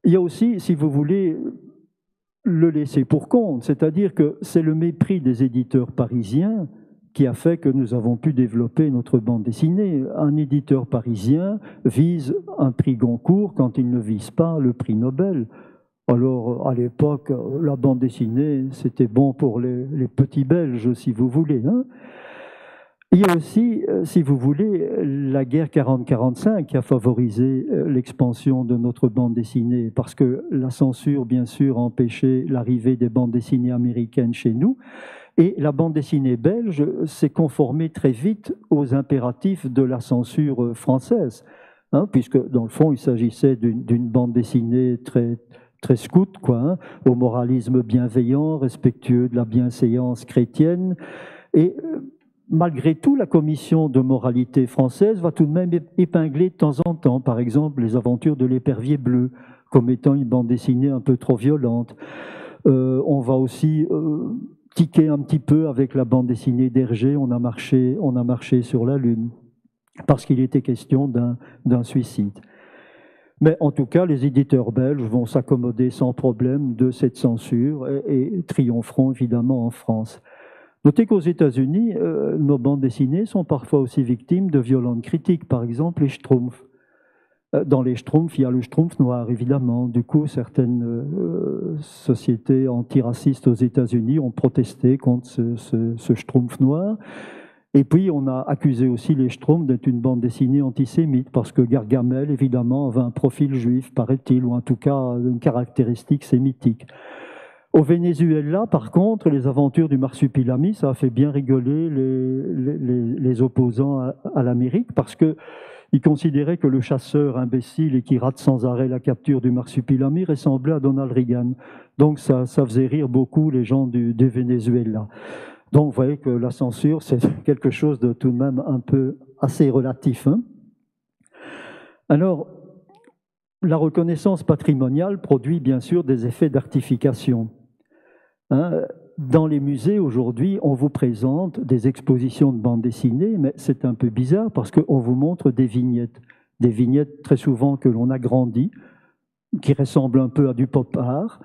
Il y a aussi, si vous voulez, le laisser pour compte, c'est-à-dire que c'est le mépris des éditeurs parisiens qui a fait que nous avons pu développer notre bande dessinée. Un éditeur parisien vise un prix Goncourt quand il ne vise pas le prix Nobel. Alors, à l'époque, la bande dessinée, c'était bon pour les petits Belges, si vous voulez. Il y a aussi, si vous voulez, la guerre 40-45 qui a favorisé l'expansion de notre bande dessinée, parce que la censure, bien sûr, a empêché l'arrivée des bandes dessinées américaines chez nous. Et la bande dessinée belge s'est conformée très vite aux impératifs de la censure française, puisque dans le fond, il s'agissait d'une bande dessinée très scout, au moralisme bienveillant, respectueux de la bienséance chrétienne. Et malgré tout, la commission de moralité française va tout de même épingler de temps en temps, par exemple, les aventures de l'épervier bleu, comme étant une bande dessinée un peu trop violente. On va aussi tiquer un petit peu avec la bande dessinée d'Hergé, on a marché sur la Lune, parce qu'il était question d'un suicide. Mais en tout cas, les éditeurs belges vont s'accommoder sans problème de cette censure et triompheront évidemment en France. Notez qu'aux États-Unis, nos bandes dessinées sont parfois aussi victimes de violentes critiques, par exemple les Schtroumpfs. Dans les Schtroumpfs, il y a le Schtroumpf noir, évidemment. Du coup, certaines sociétés antiracistes aux États-Unis ont protesté contre ce Schtroumpf noir. Et puis, on a accusé aussi les Schtroumpfs d'être une bande dessinée antisémite, parce que Gargamel, évidemment, avait un profil juif, paraît-il, ou en tout cas une caractéristique sémitique. Au Venezuela, par contre, les aventures du marsupilami, ça a fait bien rigoler les opposants à l'Amérique, parce qu'ils considéraient que le chasseur imbécile et qui rate sans arrêt la capture du marsupilami ressemblait à Donald Reagan. Donc ça faisait rire beaucoup les gens du Venezuela. Donc vous voyez que la censure, c'est quelque chose de tout de même un peu assez relatif. Hein. Alors, la reconnaissance patrimoniale produit bien sûr des effets d'artification. Hein. Dans les musées aujourd'hui, on vous présente des expositions de bande dessinée, mais c'est un peu bizarre parce qu'on vous montre des vignettes très souvent que l'on agrandit, qui ressemblent un peu à du pop art,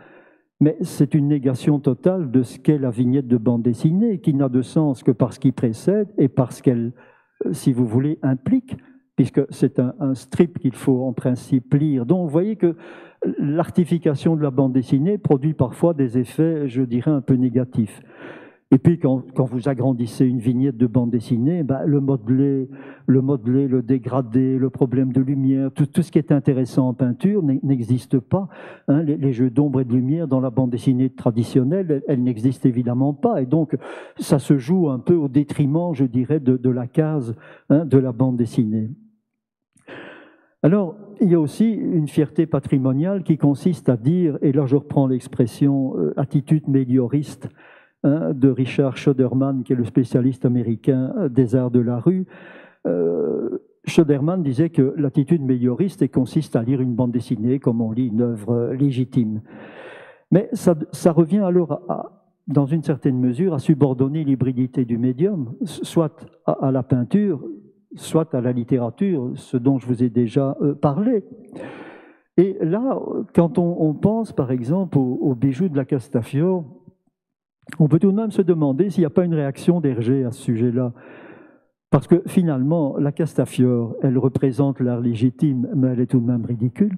mais c'est une négation totale de ce qu'est la vignette de bande dessinée, qui n'a de sens que parce qu'il précède et parce qu'elle, si vous voulez, implique, puisque c'est un strip qu'il faut en principe lire. Donc vous voyez que l'artification de la bande dessinée produit parfois des effets, je dirais, un peu négatifs. Et puis, quand vous agrandissez une vignette de bande dessinée, ben, le modelé, le dégradé, le problème de lumière, tout ce qui est intéressant en peinture n'existe pas. Hein. Les jeux d'ombre et de lumière dans la bande dessinée traditionnelle, elles n'existent évidemment pas. Et donc, ça se joue un peu au détriment, je dirais, de la case, hein, de la bande dessinée. Alors, il y a aussi une fierté patrimoniale qui consiste à dire, et là je reprends l'expression attitude mélioriste, de Richard Schoederman, qui est le spécialiste américain des arts de la rue. Schoederman disait que l'attitude mélioriste consiste à lire une bande dessinée comme on lit une œuvre légitime. Mais ça revient alors, dans une certaine mesure, à subordonner l'hybridité du médium, soit à la peinture, soit à la littérature, ce dont je vous ai déjà parlé. Et là, quand on pense par exemple aux bijoux de la Castafiore, on peut tout de même se demander s'il n'y a pas une réaction d'Hergé à ce sujet-là. Parce que finalement, la Castafiore, elle représente l'art légitime, mais elle est tout de même ridicule.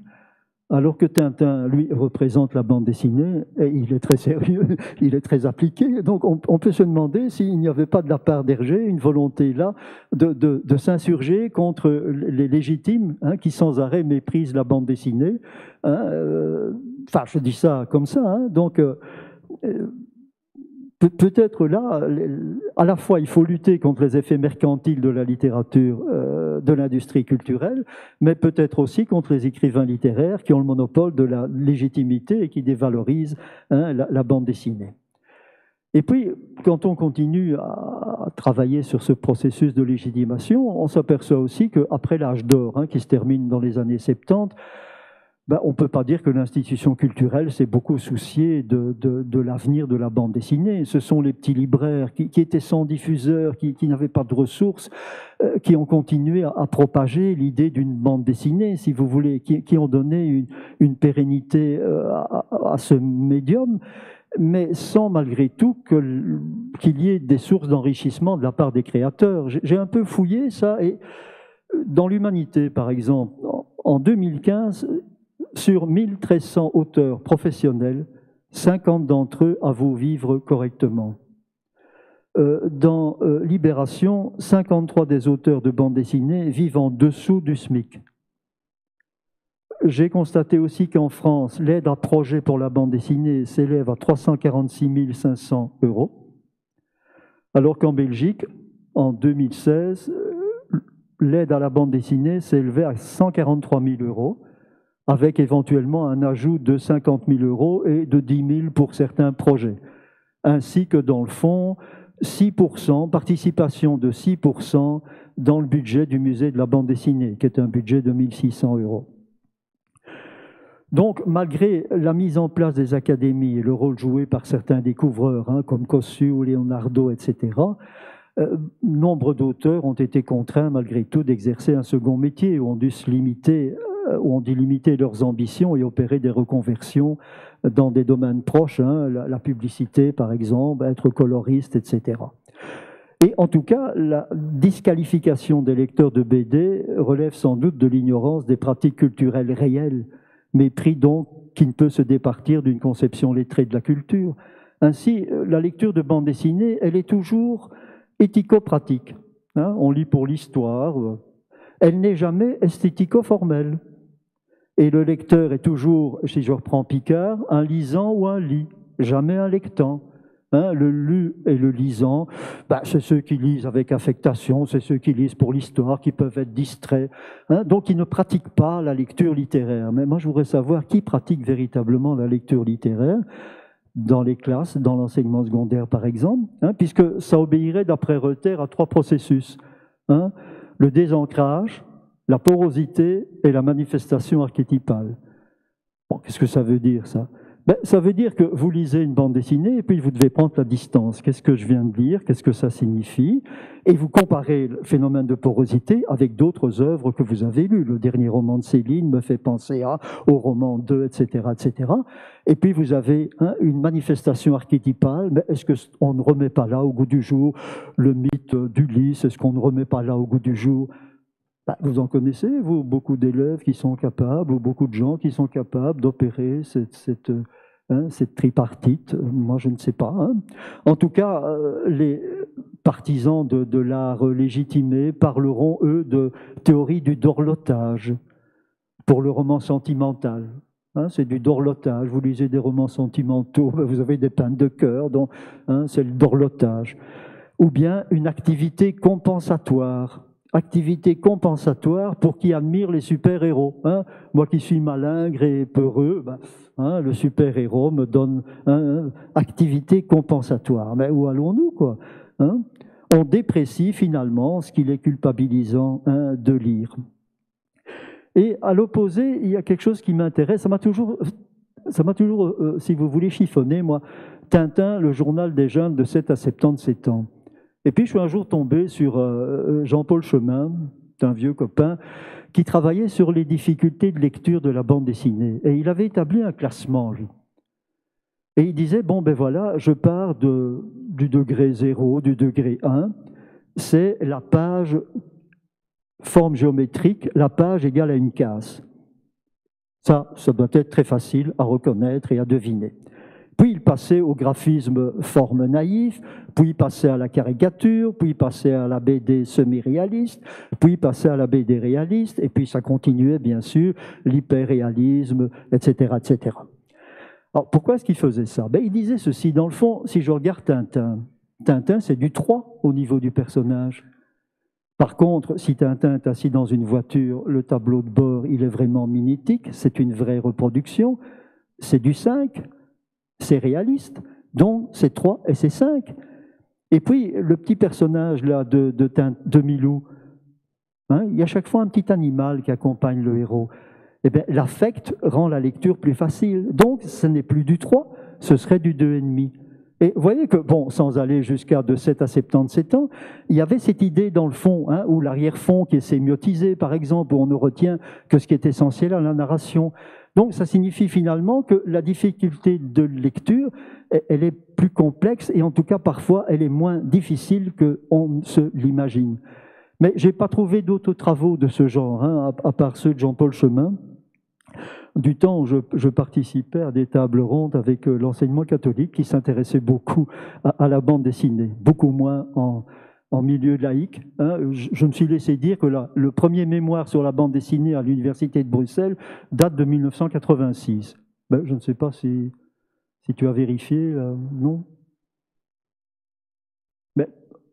Alors que Tintin, lui, représente la bande dessinée, et il est très sérieux, il est très appliqué. Donc on peut se demander s'il n'y avait pas de la part d'Hergé une volonté là de s'insurger contre les légitimes, hein, qui sans arrêt méprisent la bande dessinée. Hein, enfin, je dis ça comme ça. Hein, donc peut-être là, à la fois, il faut lutter contre les effets mercantiles de la littérature, de l'industrie culturelle, mais peut-être aussi contre les écrivains littéraires qui ont le monopole de la légitimité et qui dévalorisent, hein, la bande dessinée. Et puis, quand on continue à travailler sur ce processus de légitimation, on s'aperçoit aussi qu'après l'âge d'or, hein, qui se termine dans les années 70, ben, on ne peut pas dire que l'institution culturelle s'est beaucoup souciée de l'avenir de la bande dessinée. Ce sont les petits libraires qui étaient sans diffuseur, qui n'avaient pas de ressources, qui ont continué à propager l'idée d'une bande dessinée, si vous voulez, qui ont donné une pérennité à ce médium, mais sans malgré tout qu'il y ait des sources d'enrichissement de la part des créateurs. J'ai un peu fouillé ça, et dans l'Humanité, par exemple, en 2015, sur 1300 auteurs professionnels, 50 d'entre eux avouent vivre correctement. Dans Libération, 53 des auteurs de bande dessinée vivent en dessous du SMIC. J'ai constaté aussi qu'en France, l'aide à projet pour la bande dessinée s'élève à 346 500 €, alors qu'en Belgique, en 2016, l'aide à la bande dessinée s'élevait à 143 000 €, avec éventuellement un ajout de 50 000 € et de 10 000 pour certains projets. Ainsi que dans le fond, 6%, participation de 6% dans le budget du musée de la bande dessinée, qui est un budget de 1 600 €. Donc, malgré la mise en place des académies et le rôle joué par certains découvreurs, hein, comme Cossu ou Leonardo, etc., nombre d'auteurs ont été contraints, malgré tout, d'exercer un second métier, ou ont dû se limiter, ou ont dû limiter leurs ambitions et opérer des reconversions dans des domaines proches, hein, la publicité, par exemple, être coloriste, etc. Et en tout cas, la disqualification des lecteurs de BD relève sans doute de l'ignorance des pratiques culturelles réelles, mépris donc qui ne peut se départir d'une conception lettrée de la culture. Ainsi, la lecture de bande dessinée, elle est toujours éthico-pratique. Hein, on lit pour l'histoire. Elle n'est jamais esthético-formelle. Et le lecteur est toujours, si je reprends Picard, un lisant ou un lit, jamais un lectant. Hein, le lu et le lisant, c'est ceux qui lisent avec affectation, c'est ceux qui lisent pour l'histoire, qui peuvent être distraits. Hein, donc ils ne pratiquent pas la lecture littéraire. Mais moi je voudrais savoir qui pratique véritablement la lecture littéraire dans les classes, dans l'enseignement secondaire par exemple, hein, puisque ça obéirait d'après Reuter à 3 processus. Hein, le désancrage, la porosité et la manifestation archétypale. Bon, qu'est-ce que ça veut dire ça? Ça veut dire que vous lisez une bande dessinée et puis vous devez prendre la distance. Qu'est-ce que je viens de lire? Qu'est-ce que ça signifie? Et vous comparez le phénomène de porosité avec d'autres œuvres que vous avez lues. Le dernier roman de Céline me fait penser au roman 2, etc., etc. Et puis vous avez une manifestation archétypale. Mais est-ce qu'on ne remet pas là au goût du jour le mythe d'Ulysse? Est-ce qu'on ne remet pas là au goût du jour? Vous en connaissez, vous, beaucoup d'élèves qui sont capables, ou beaucoup de gens qui sont capables d'opérer cette tripartite. Moi, je ne sais pas. Hein. En tout cas, les partisans de l'art légitimé parleront, eux, de théorie du dorlotage pour le roman sentimental. Hein, c'est du dorlotage. Vous lisez des romans sentimentaux, vous avez des peintes de cœur, donc c'est le dorlotage. Ou bien une activité compensatoire. Activité compensatoire pour qui admire les super-héros. Hein. Moi qui suis malingre et peureux, le super-héros me donne activité compensatoire. Mais où allons-nous, quoi, hein? On déprécie finalement ce qu'il est culpabilisant de lire. Et à l'opposé, il y a quelque chose qui m'intéresse. Ça m'a toujours, si vous voulez, chiffonné, moi. Tintin, le journal des jeunes de 7 à 77 ans. Et puis je suis un jour tombé sur Jean-Paul Chemin, un vieux copain, qui travaillait sur les difficultés de lecture de la bande dessinée. Et il avait établi un classement, lui. Et il disait, voilà, je pars du degré 0, du degré 1, c'est la page, forme géométrique, la page égale à une case. Ça doit être très facile à reconnaître et à deviner. Puis il passait au graphisme forme naïf, puis il passait à la caricature, puis il passait à la BD semi-réaliste, puis il passait à la BD réaliste, et puis ça continuait bien sûr, l'hyperréalisme, etc., etc. Alors pourquoi est-ce qu'il faisait ça? Il disait ceci, dans le fond, si je regarde Tintin c'est du 3 au niveau du personnage. Par contre, si Tintin est assis dans une voiture, le tableau de bord, il est vraiment mimétique, c'est une vraie reproduction, c'est du 5. C'est réaliste, donc c'est 3 et c'est 5. Et puis, le petit personnage là de Milou, il y a chaque fois un petit animal qui accompagne le héros. Eh bien, l'affect rend la lecture plus facile. Donc, ce n'est plus du 3, ce serait du 2,5. Et vous voyez que, sans aller jusqu'à de 7 à 77 ans, il y avait cette idée dans le fond, ou l'arrière-fond qui est sémiotisé, par exemple, où on ne retient que ce qui est essentiel à la narration. Donc, ça signifie finalement que la difficulté de lecture, elle est plus complexe et en tout cas, parfois, elle est moins difficile qu'on se l'imagine. Mais je n'ai pas trouvé d'autres travaux de ce genre, à part ceux de Jean-Paul Chemin. Du temps où je participais à des tables rondes avec l'enseignement catholique qui s'intéressait beaucoup à la bande dessinée, beaucoup moins en milieu laïque. Je me suis laissé dire que le premier mémoire sur la bande dessinée à l'Université de Bruxelles date de 1986. Je ne sais pas si tu as vérifié, non?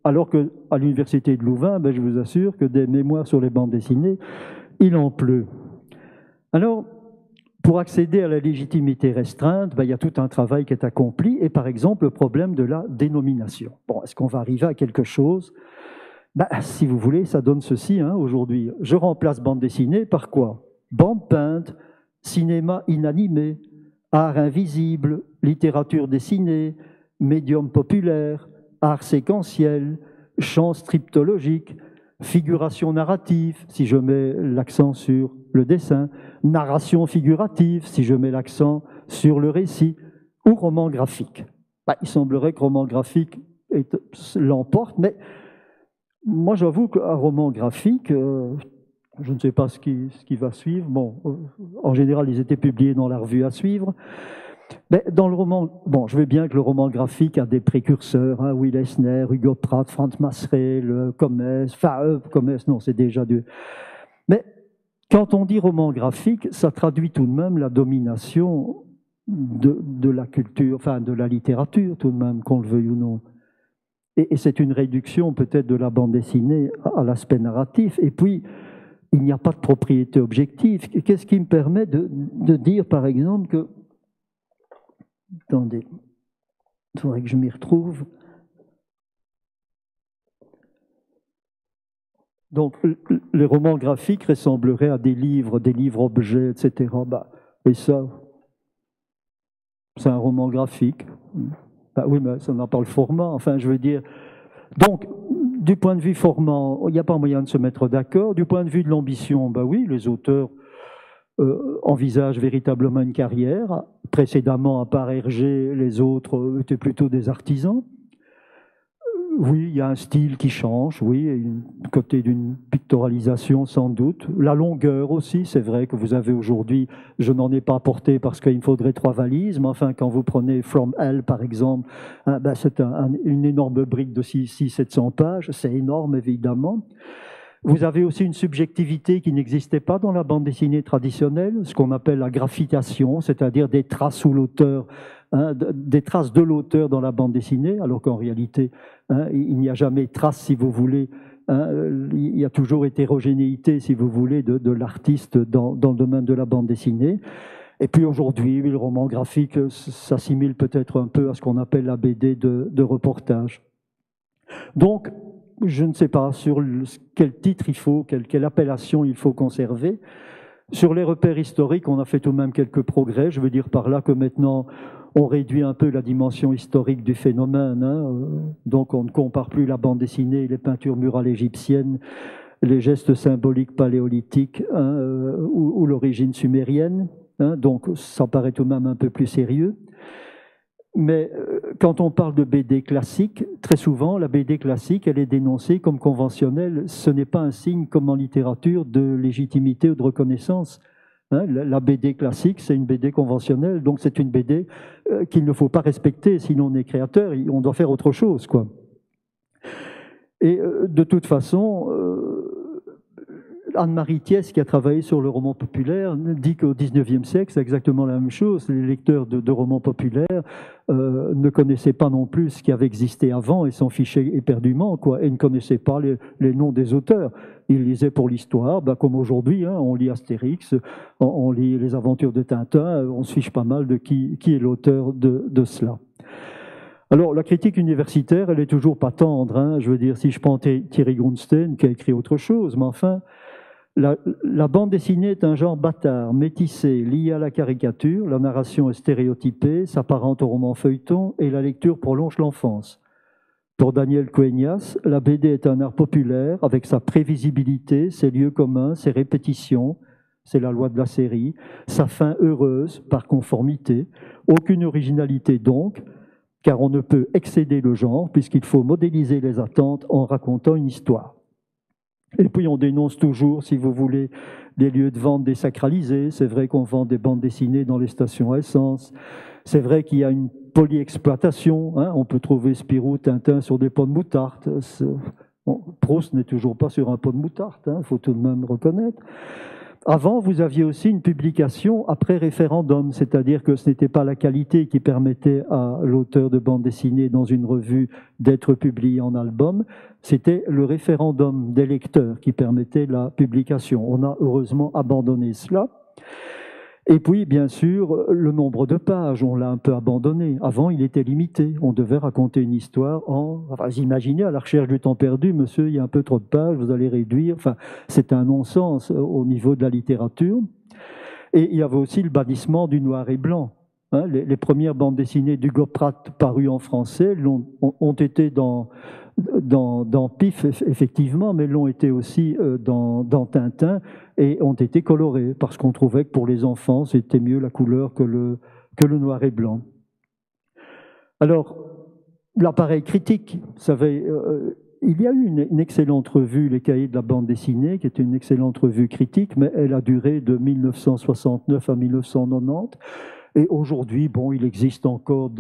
Alors qu'à l'Université de Louvain, je vous assure que des mémoires sur les bandes dessinées, il en pleut. Alors, pour accéder à la légitimité restreinte, il y a tout un travail qui est accompli, et par exemple le problème de la dénomination. Est-ce qu'on va arriver à quelque chose? Si vous voulez, ça donne ceci aujourd'hui. Je remplace bande dessinée par quoi? Bande peinte, cinéma inanimé, art invisible, littérature dessinée, médium populaire, art séquentiel, chant scriptologique, figuration narrative, si je mets l'accent sur le dessin, narration figurative, si je mets l'accent sur le récit, ou roman graphique. Il semblerait que roman graphique l'emporte, mais moi j'avoue qu'un roman graphique, je ne sais pas ce qui va suivre, bon, en général ils étaient publiés dans la revue à suivre, mais dans le roman, bon, je veux bien que le roman graphique a des précurseurs, hein, Will Eisner, Hugo Pratt, Franz Masserel, Commès, Commès, non, c'est déjà du... Mais quand on dit roman graphique, ça traduit tout de même la domination de la culture, enfin de la littérature tout de même, qu'on le veuille ou non. Et c'est une réduction peut-être de la bande dessinée à l'aspect narratif. Et puis, il n'y a pas de propriété objective. Qu'est-ce qui me permet de dire, par exemple, que... Attendez, il faudrait que je m'y retrouve. Donc, les romans graphiques ressembleraient à des livres objets, etc. Et ça, c'est un roman graphique. Oui, mais ça n'a pas le format. Enfin, je veux dire... Donc, du point de vue format, il n'y a pas moyen de se mettre d'accord. Du point de vue de l'ambition, oui, les auteurs envisagent véritablement une carrière. Précédemment, à part Hergé, les autres étaient plutôt des artisans. Oui, il y a un style qui change, oui, un côté d'une pictorialisation sans doute. La longueur aussi, c'est vrai que vous avez aujourd'hui, je n'en ai pas apporté parce qu'il me faudrait 3 valises, mais enfin, quand vous prenez From Hell, par exemple, c'est une énorme brique de 600-700 pages, c'est énorme, évidemment. Vous avez aussi une subjectivité qui n'existait pas dans la bande dessinée traditionnelle, ce qu'on appelle la graphitation, c'est-à-dire des traces sous l'auteur, des traces de l'auteur dans la bande dessinée, alors qu'en réalité, il n'y a jamais trace, si vous voulez, il y a toujours hétérogénéité, si vous voulez, de l'artiste dans le domaine de la bande dessinée. Et puis aujourd'hui, le roman graphique s'assimile peut-être un peu à ce qu'on appelle la BD de reportage. Donc, je ne sais pas sur quel titre il faut, quelle appellation il faut conserver. Sur les repères historiques, on a fait tout de même quelques progrès. Je veux dire par là que maintenant, on réduit un peu la dimension historique du phénomène. Donc, on ne compare plus la bande dessinée, les peintures murales égyptiennes, les gestes symboliques paléolithiques ou l'origine sumérienne. Donc, ça paraît tout de même un peu plus sérieux. Mais quand on parle de BD classique, très souvent, la BD classique, elle est dénoncée comme conventionnelle. Ce n'est pas un signe, comme en littérature, de légitimité ou de reconnaissance. La BD classique, c'est une BD conventionnelle, donc c'est une BD qu'il ne faut pas respecter, sinon on est créateur, on doit faire autre chose, quoi. Et de toute façon, Anne-Marie Thiès, qui a travaillé sur le roman populaire, dit qu'au XIXe siècle, c'est exactement la même chose. Les lecteurs de romans populaires ne connaissaient pas non plus ce qui avait existé avant et s'en fichaient éperdument, quoi, et ne connaissaient pas les noms des auteurs. Ils lisaient pour l'histoire, comme aujourd'hui, on lit Astérix, on lit les aventures de Tintin, on se fiche pas mal de qui est l'auteur de cela. Alors, la critique universitaire, elle est toujours pas tendre. Je veux dire, si je prends Thierry Grundstein, qui a écrit autre chose, mais enfin... La bande dessinée est un genre bâtard, métissé, lié à la caricature, la narration est stéréotypée, s'apparente au roman feuilleton et la lecture prolonge l'enfance. Pour Daniel Coeñas, la BD est un art populaire avec sa prévisibilité, ses lieux communs, ses répétitions, c'est la loi de la série, sa fin heureuse par conformité, aucune originalité donc, car on ne peut excéder le genre puisqu'il faut modéliser les attentes en racontant une histoire. Et puis on dénonce toujours, si vous voulez, des lieux de vente désacralisés. C'est vrai qu'on vend des bandes dessinées dans les stations à essence. C'est vrai qu'il y a une polyexploitation. On peut trouver Spirou, Tintin sur des pots de moutarde. Proust n'est toujours pas sur un pot de moutarde, il faut tout de même reconnaître. Avant, vous aviez aussi une publication après référendum, c'est-à-dire que ce n'était pas la qualité qui permettait à l'auteur de bande dessinée dans une revue d'être publié en album, c'était le référendum des lecteurs qui permettait la publication. On a heureusement abandonné cela. Et puis, bien sûr, le nombre de pages, on l'a un peu abandonné. Avant, il était limité. On devait raconter une histoire Enfin, imaginez, à la recherche du temps perdu, monsieur, il y a un peu trop de pages, vous allez réduire. Enfin, c'est un non-sens au niveau de la littérature. Et il y avait aussi le bannissement du noir et blanc. Les premières bandes dessinées d'Hugo Pratt parues en français ont été dans Pif, effectivement, mais l'ont été aussi dans Tintin et ont été colorés parce qu'on trouvait que pour les enfants, c'était mieux la couleur que le noir et blanc. Alors, l'appareil critique, vous savez, il y a eu une excellente revue, Les Cahiers de la bande dessinée, qui était une excellente revue critique, mais elle a duré de 1969 à 1990. Et aujourd'hui, bon, il existe encore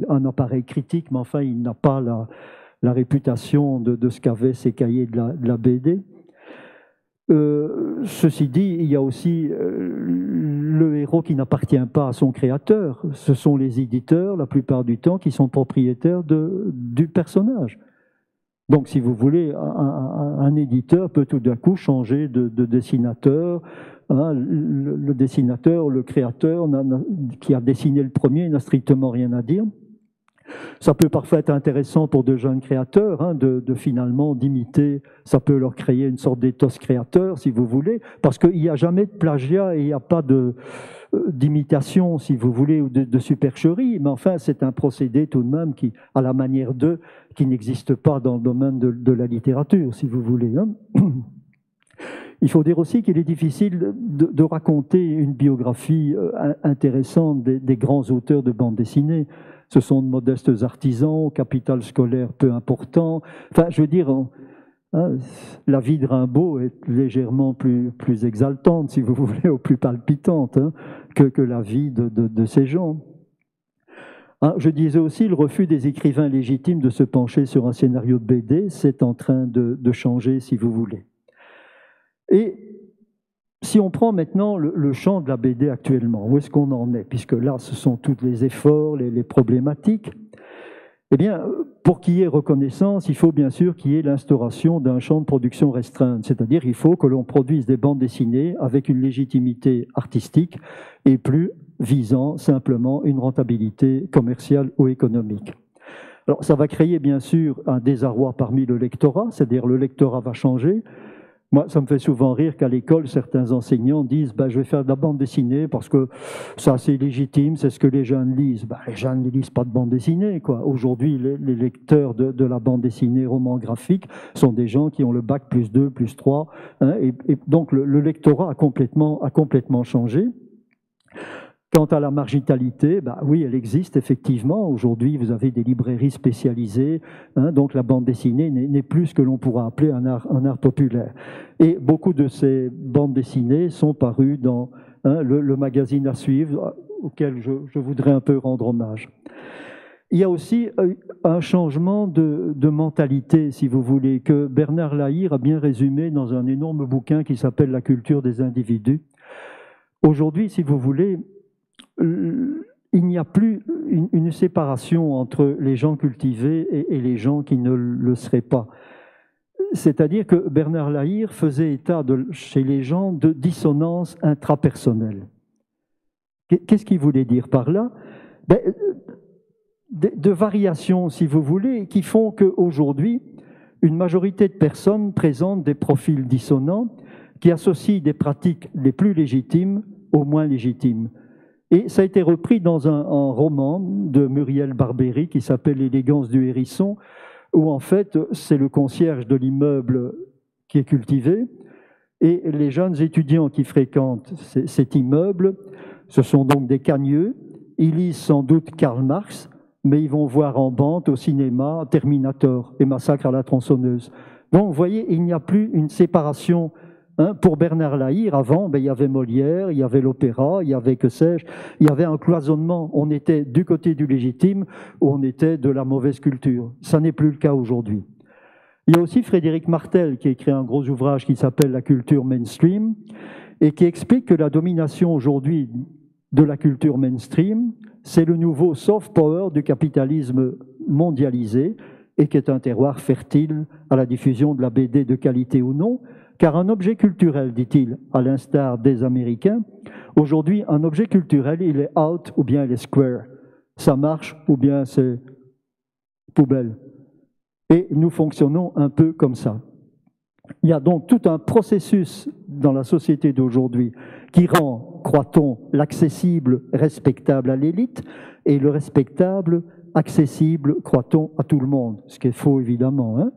un appareil critique, mais enfin, il n'a pas la réputation de ce qu'avaient ces cahiers de la BD. Ceci dit, il y a aussi le héros qui n'appartient pas à son créateur. Ce sont les éditeurs, la plupart du temps, qui sont propriétaires du personnage. Donc, si vous voulez, un éditeur peut tout d'un coup changer de dessinateur. Hein, le dessinateur, le créateur qui a dessiné le premier n'a strictement rien à dire. Ça peut parfois être intéressant pour de jeunes créateurs, hein, de finalement d'imiter, ça peut leur créer une sorte d'éthos créateur, si vous voulez, parce qu'il n'y a jamais de plagiat et il n'y a pas d'imitation, si vous voulez, ou de supercherie, mais enfin, c'est un procédé tout de même qui, à la manière d'eux, qui n'existe pas dans le domaine de la littérature, si vous voulez. Hein. Il faut dire aussi qu'il est difficile de raconter une biographie intéressante des grands auteurs de bande dessinée. Ce sont de modestes artisans, au capital scolaire peu important. Enfin, je veux dire, hein, la vie de Rimbaud est légèrement plus exaltante, si vous voulez, ou plus palpitante, hein, que la vie de ces gens. Hein, je disais aussi, le refus des écrivains légitimes de se pencher sur un scénario de BD, c'est en train de changer, si vous voulez. Et si on prend maintenant le champ de la BD actuellement, où est-ce qu'on en est? Puisque là, ce sont tous les efforts, les problématiques. Eh bien, pour qu'il y ait reconnaissance, il faut bien sûr qu'il y ait l'instauration d'un champ de production restreint. C'est-à-dire qu'il faut que l'on produise des bandes dessinées avec une légitimité artistique et plus visant simplement une rentabilité commerciale ou économique. Alors, ça va créer bien sûr un désarroi parmi le lectorat, c'est-à-dire le lectorat va changer. Moi, ça me fait souvent rire qu'à l'école, certains enseignants disent « je vais faire de la bande dessinée parce que ça, c'est légitime, c'est ce que les jeunes lisent. » Les jeunes ne lisent pas de bande dessinée, quoi. Aujourd'hui, les lecteurs de la bande dessinée, roman graphique, sont des gens qui ont le bac +2, +3. Hein, et donc, le lectorat a complètement changé. Quant à la marginalité, oui, elle existe effectivement. Aujourd'hui, vous avez des librairies spécialisées, hein, donc la bande dessinée n'est plus ce que l'on pourra appeler un art populaire. Et beaucoup de ces bandes dessinées sont parues dans le magazine à suivre, auquel je voudrais un peu rendre hommage. Il y a aussi un changement de mentalité, si vous voulez, que Bernard Lahire a bien résumé dans un énorme bouquin qui s'appelle « La culture des individus ». Aujourd'hui, si vous voulez, il n'y a plus une séparation entre les gens cultivés et les gens qui ne le seraient pas. C'est-à-dire que Bernard Lahire faisait état chez les gens de dissonance intrapersonnelle. Qu'est-ce qu'il voulait dire par là? De variations, si vous voulez, qui font qu'aujourd'hui, une majorité de personnes présentent des profils dissonants qui associent des pratiques les plus légitimes aux moins légitimes. Et ça a été repris dans un roman de Muriel Barbery qui s'appelle « L'élégance du hérisson », où en fait c'est le concierge de l'immeuble qui est cultivé, et les jeunes étudiants qui fréquentent cet immeuble, ce sont donc des cagneux, ils lisent sans doute Karl Marx, mais ils vont voir en bande au cinéma Terminator et Massacre à la tronçonneuse. Donc vous voyez, il n'y a plus une séparation. Pour Bernard Lahire, avant, il y avait Molière, il y avait l'opéra, il y avait, que sais-je, il y avait un cloisonnement. On était du côté du légitime ou on était de la mauvaise culture. Ça n'est plus le cas aujourd'hui. Il y a aussi Frédéric Martel qui a écrit un gros ouvrage qui s'appelle « La culture mainstream » et qui explique que la domination aujourd'hui de la culture mainstream, c'est le nouveau soft power du capitalisme mondialisé et qui est un terroir fertile à la diffusion de la BD de qualité ou non. Car un objet culturel, dit-il, à l'instar des Américains, aujourd'hui, un objet culturel, il est out ou bien il est square. Ça marche ou bien c'est poubelle. Et nous fonctionnons un peu comme ça. Il y a donc tout un processus dans la société d'aujourd'hui qui rend, croit-on, l'accessible respectable à l'élite et le respectable accessible, croit-on, à tout le monde. Ce qui est faux, évidemment, hein.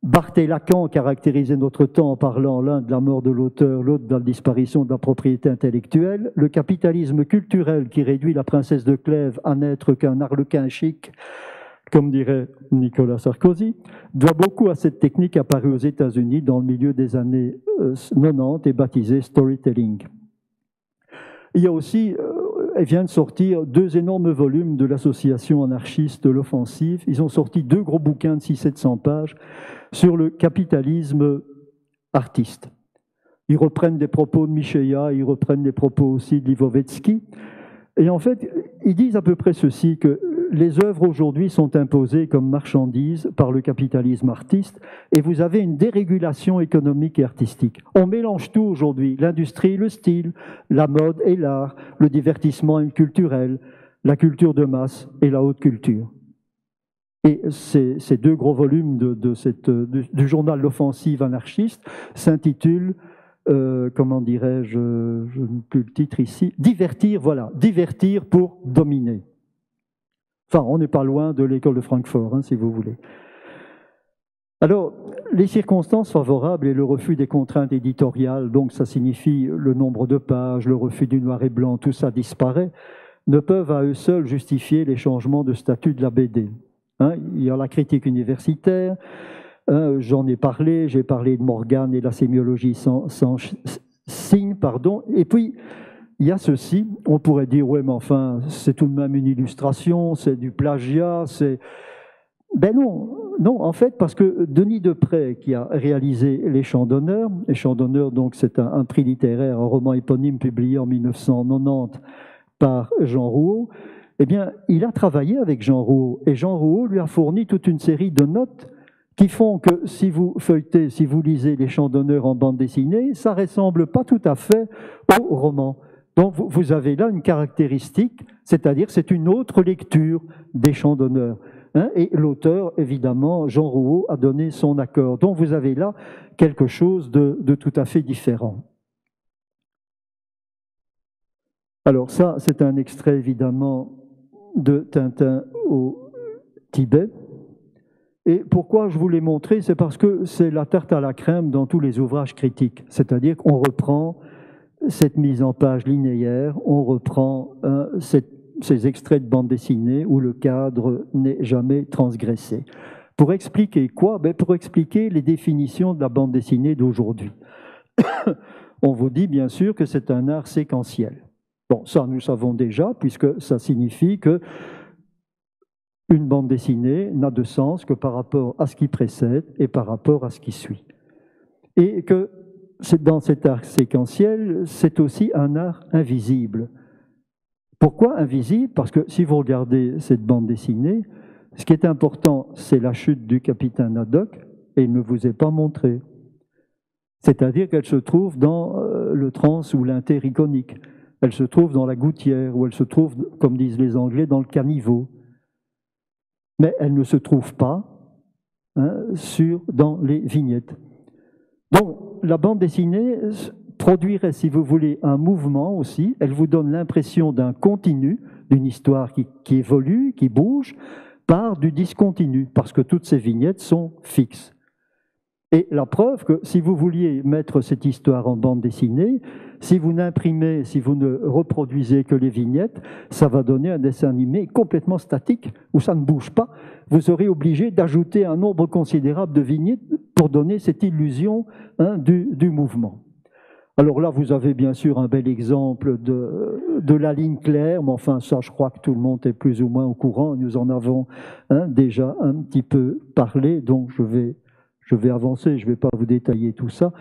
Barthes et Lacan caractérisaient notre temps en parlant l'un de la mort de l'auteur, l'autre de la disparition de la propriété intellectuelle. Le capitalisme culturel qui réduit la princesse de Clèves à n'être qu'un arlequin chic comme dirait Nicolas Sarkozy, doit beaucoup à cette technique apparue aux États-Unis dans le milieu des années 90 et baptisée storytelling. Il y a aussi, elle vient de sortir 2 énormes volumes de l'association anarchiste L'Offensive. Ils ont sorti 2 gros bouquins de 600-700 pages sur le capitalisme artiste. Ils reprennent des propos de Micheya, ils reprennent des propos aussi de Lipovetsky. Et en fait, ils disent à peu près ceci, que les œuvres aujourd'hui sont imposées comme marchandises par le capitalisme artiste et vous avez une dérégulation économique et artistique. On mélange tout aujourd'hui, l'industrie, le style, la mode et l'art, le divertissement et le culturel, la culture de masse et la haute culture. Et ces 2 gros volumes du journal L'Offensive anarchiste s'intitulent comment dirais-je, je n'ai plus le titre ici, divertir, voilà, divertir pour dominer. Enfin, on n'est pas loin de l'école de Francfort, hein, si vous voulez. Alors, les circonstances favorables et le refus des contraintes éditoriales, donc ça signifie le nombre de pages, le refus du noir et blanc, tout ça disparaît, ne peuvent à eux seuls justifier les changements de statut de la BD. Hein, il y a la critique universitaire, j'en ai parlé, j'ai parlé de Morgan et de la sémiologie sans signe, pardon. Et puis, il y a ceci, on pourrait dire, ouais, mais enfin, c'est tout de même une illustration, c'est du plagiat, c'est... Ben non, non, en fait, parce que Denis Deprez, qui a réalisé Les Chants d'honneur, Les Chants d'honneur, donc c'est un prix littéraire, un roman éponyme publié en 1990 par Jean Rouault, eh bien, il a travaillé avec Jean Rouault, et Jean Rouault lui a fourni toute une série de notes qui font que si vous feuilletez, si vous lisez Les Chants d'honneur en bande dessinée, ça ne ressemble pas tout à fait au roman. Donc vous avez là une caractéristique, c'est-à-dire c'est une autre lecture des Chants d'honneur. Hein, et l'auteur, évidemment, Jean Rouault, a donné son accord. Donc vous avez là quelque chose de tout à fait différent. Alors ça, c'est un extrait évidemment de Tintin au Tibet. Et pourquoi je vous l'ai montré, c'est parce que c'est la tarte à la crème dans tous les ouvrages critiques. C'est-à-dire qu'on reprend cette mise en page linéaire, on reprend ces extraits de bande dessinée où le cadre n'est jamais transgressé. Pour expliquer quoi? Ben pour expliquer les définitions de la bande dessinée d'aujourd'hui. On vous dit bien sûr que c'est un art séquentiel. Bon, ça nous savons déjà, puisque ça signifie que une bande dessinée n'a de sens que par rapport à ce qui précède et par rapport à ce qui suit. Et que dans cet art séquentiel, c'est aussi un art invisible. Pourquoi invisible? Parce que si vous regardez cette bande dessinée, ce qui est important, c'est la chute du capitaine Haddock, et il ne vous est pas montré. C'est-à-dire qu'elle se trouve dans le trans ou l'intericonique. Elle se trouve dans la gouttière, ou elle se trouve, comme disent les Anglais, dans le caniveau. Mais elle ne se trouve pas dans les vignettes. Donc, la bande dessinée produirait, si vous voulez, un mouvement aussi. Elle vous donne l'impression d'un continu, d'une histoire qui évolue, qui bouge, par du discontinu, parce que toutes ces vignettes sont fixes. Et la preuve que si vous vouliez mettre cette histoire en bande dessinée, si vous n'imprimez, si vous ne reproduisez que les vignettes, ça va donner un dessin animé complètement statique, où ça ne bouge pas. Vous serez obligé d'ajouter un nombre considérable de vignettes pour donner cette illusion du mouvement. Alors là, vous avez bien sûr un bel exemple de la ligne claire, mais enfin ça, je crois que tout le monde est plus ou moins au courant. Nous en avons déjà un petit peu parlé, donc je vais avancer, je ne vais pas vous détailler tout ça.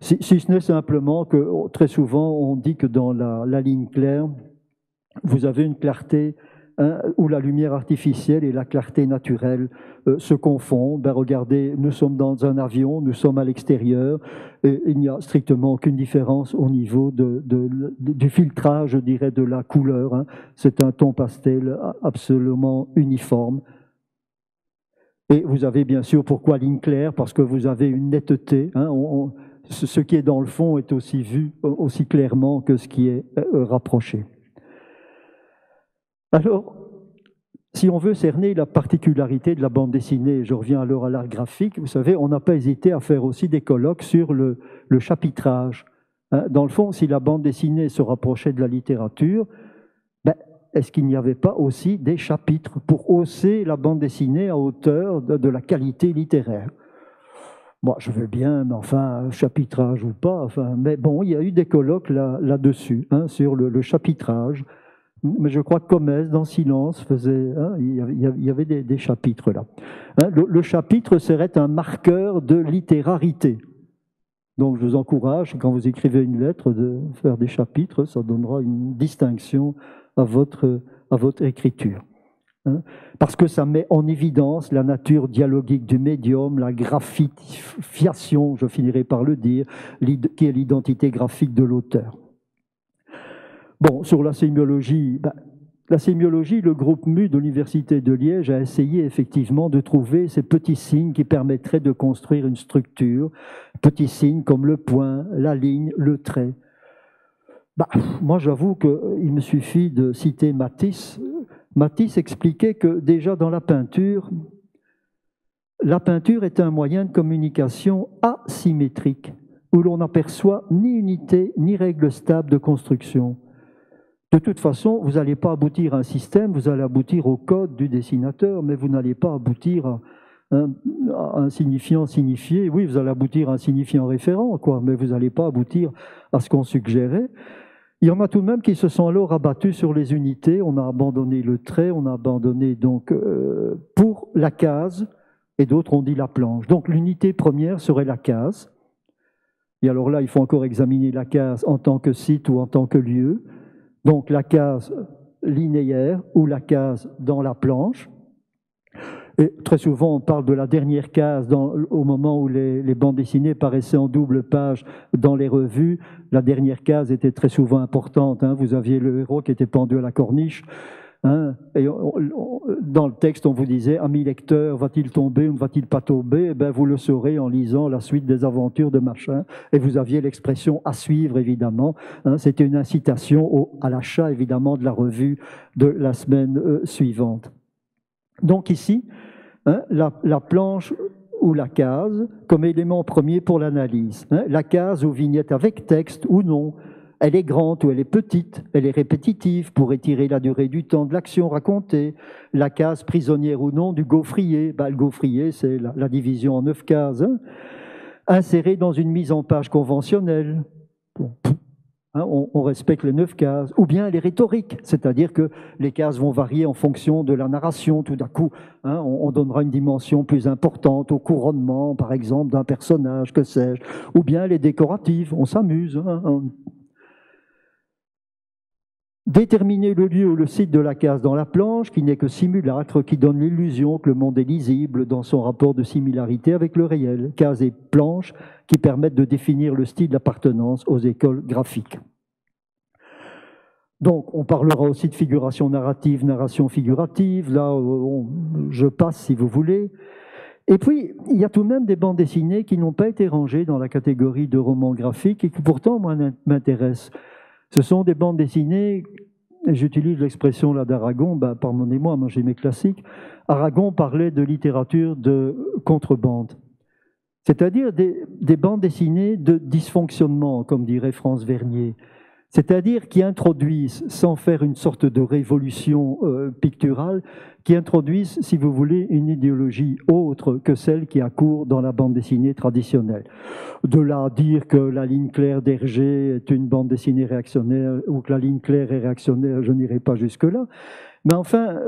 Si ce n'est simplement que très souvent, on dit que dans la ligne claire, vous avez une clarté où la lumière artificielle et la clarté naturelle se confondent. Ben regardez, nous sommes dans un avion, nous sommes à l'extérieur, et il n'y a strictement aucune différence au niveau du filtrage, je dirais, de la couleur. C'est un ton pastel absolument uniforme. Et vous avez bien sûr, pourquoi ligne claire? Parce que vous avez une netteté. Ce qui est dans le fond est aussi vu aussi clairement que ce qui est rapproché. Alors, si on veut cerner la particularité de la bande dessinée, je reviens alors à l'art graphique, vous savez, on n'a pas hésité à faire aussi des colloques sur le chapitrage. Dans le fond, si la bande dessinée se rapprochait de la littérature, ben, est-ce qu'il n'y avait pas aussi des chapitres pour hausser la bande dessinée à hauteur de la qualité littéraire? Moi, je veux bien, mais enfin, chapitrage ou pas, enfin, mais bon, il y a eu des colloques là-dessus, hein, sur le chapitrage. Mais je crois que Comès, dans Silence, faisait, hein, il y avait des chapitres là. Hein, le chapitre serait un marqueur de littérarité. Donc je vous encourage, quand vous écrivez une lettre, de faire des chapitres, ça donnera une distinction à votre écriture. Hein, parce que ça met en évidence la nature dialogique du médium, la graphification, je finirai par le dire, qui est l'identité graphique de l'auteur. Bon, sur la sémiologie, le groupe MU de l'Université de Liège a essayé effectivement de trouver ces petits signes qui permettraient de construire une structure, petits signes comme le point, la ligne, le trait. Moi, j'avoue qu'il me suffit de citer Matisse. Matisse expliquait que déjà dans la peinture est un moyen de communication asymétrique, où l'on n'aperçoit ni unité ni règle stable de construction. De toute façon, vous n'allez pas aboutir à un système, vous allez aboutir au code du dessinateur, mais vous n'allez pas aboutir à un signifiant signifié. Oui, vous allez aboutir à un signifiant référent, quoi, mais vous n'allez pas aboutir à ce qu'on suggérait. Il y en a tout de même qui se sont alors abattus sur les unités. On a abandonné le trait, on a abandonné donc pour la case, et d'autres ont dit la planche. Donc l'unité première serait la case. Et alors là, il faut encore examiner la case en tant que site ou en tant que lieu. Donc la case linéaire ou la case dans la planche. Et très souvent, on parle de la dernière case au moment où les bandes dessinées paraissaient en double page dans les revues. La dernière case était très souvent importante. Hein. Vous aviez le héros qui était pendu à la corniche. Hein, et dans le texte, on vous disait « Ami lecteur, va-t-il tomber ou ne va-t-il pas tomber ?» Eh bien, vous le saurez en lisant la suite des aventures de machin. Et vous aviez l'expression « à suivre », évidemment. Hein, c'était une incitation à l'achat, évidemment, de la revue de la semaine suivante. Donc ici, hein, la planche ou la case comme élément premier pour l'analyse. Hein, la case ou vignette avec texte ou non. Elle est grande ou elle est petite, elle est répétitive pour étirer la durée du temps de l'action racontée. La case prisonnière ou non du gaufrier. Le gaufrier, c'est la division en 9 cases. Hein. Insérée dans une mise en page conventionnelle. Bon. Hein, on respecte les 9 cases. Ou bien elle est rhétorique, c'est-à-dire que les cases vont varier en fonction de la narration. Tout d'un coup, hein, on donnera une dimension plus importante au couronnement, par exemple, d'un personnage, que sais-je. Ou bien elle est décorative, on s'amuse. Hein. Déterminer le lieu ou le site de la case dans la planche, qui n'est que simulacre, qui donne l'illusion que le monde est lisible dans son rapport de similarité avec le réel. Case et planche qui permettent de définir le style d'appartenance aux écoles graphiques. Donc, on parlera aussi de figuration narrative, narration figurative. Là, je passe si vous voulez. Et puis, il y a tout de même des bandes dessinées qui n'ont pas été rangées dans la catégorie de romans graphiques et qui pourtant, moi, m'intéressent. Ce sont des bandes dessinées, et j'utilise l'expression là d'Aragon, pardonnez-moi, moi j'ai mes classiques. Aragon parlait de littérature de contrebande, c'est-à-dire des bandes dessinées de dysfonctionnement, comme dirait France Vernier, c'est-à-dire qui introduisent, sans faire une sorte de révolution picturale, qui introduisent, si vous voulez, une idéologie autre que celle qui a cours dans la bande dessinée traditionnelle. De là à dire que la ligne claire d'Hergé est une bande dessinée réactionnaire ou que la ligne claire est réactionnaire, je n'irai pas jusque-là. Mais enfin,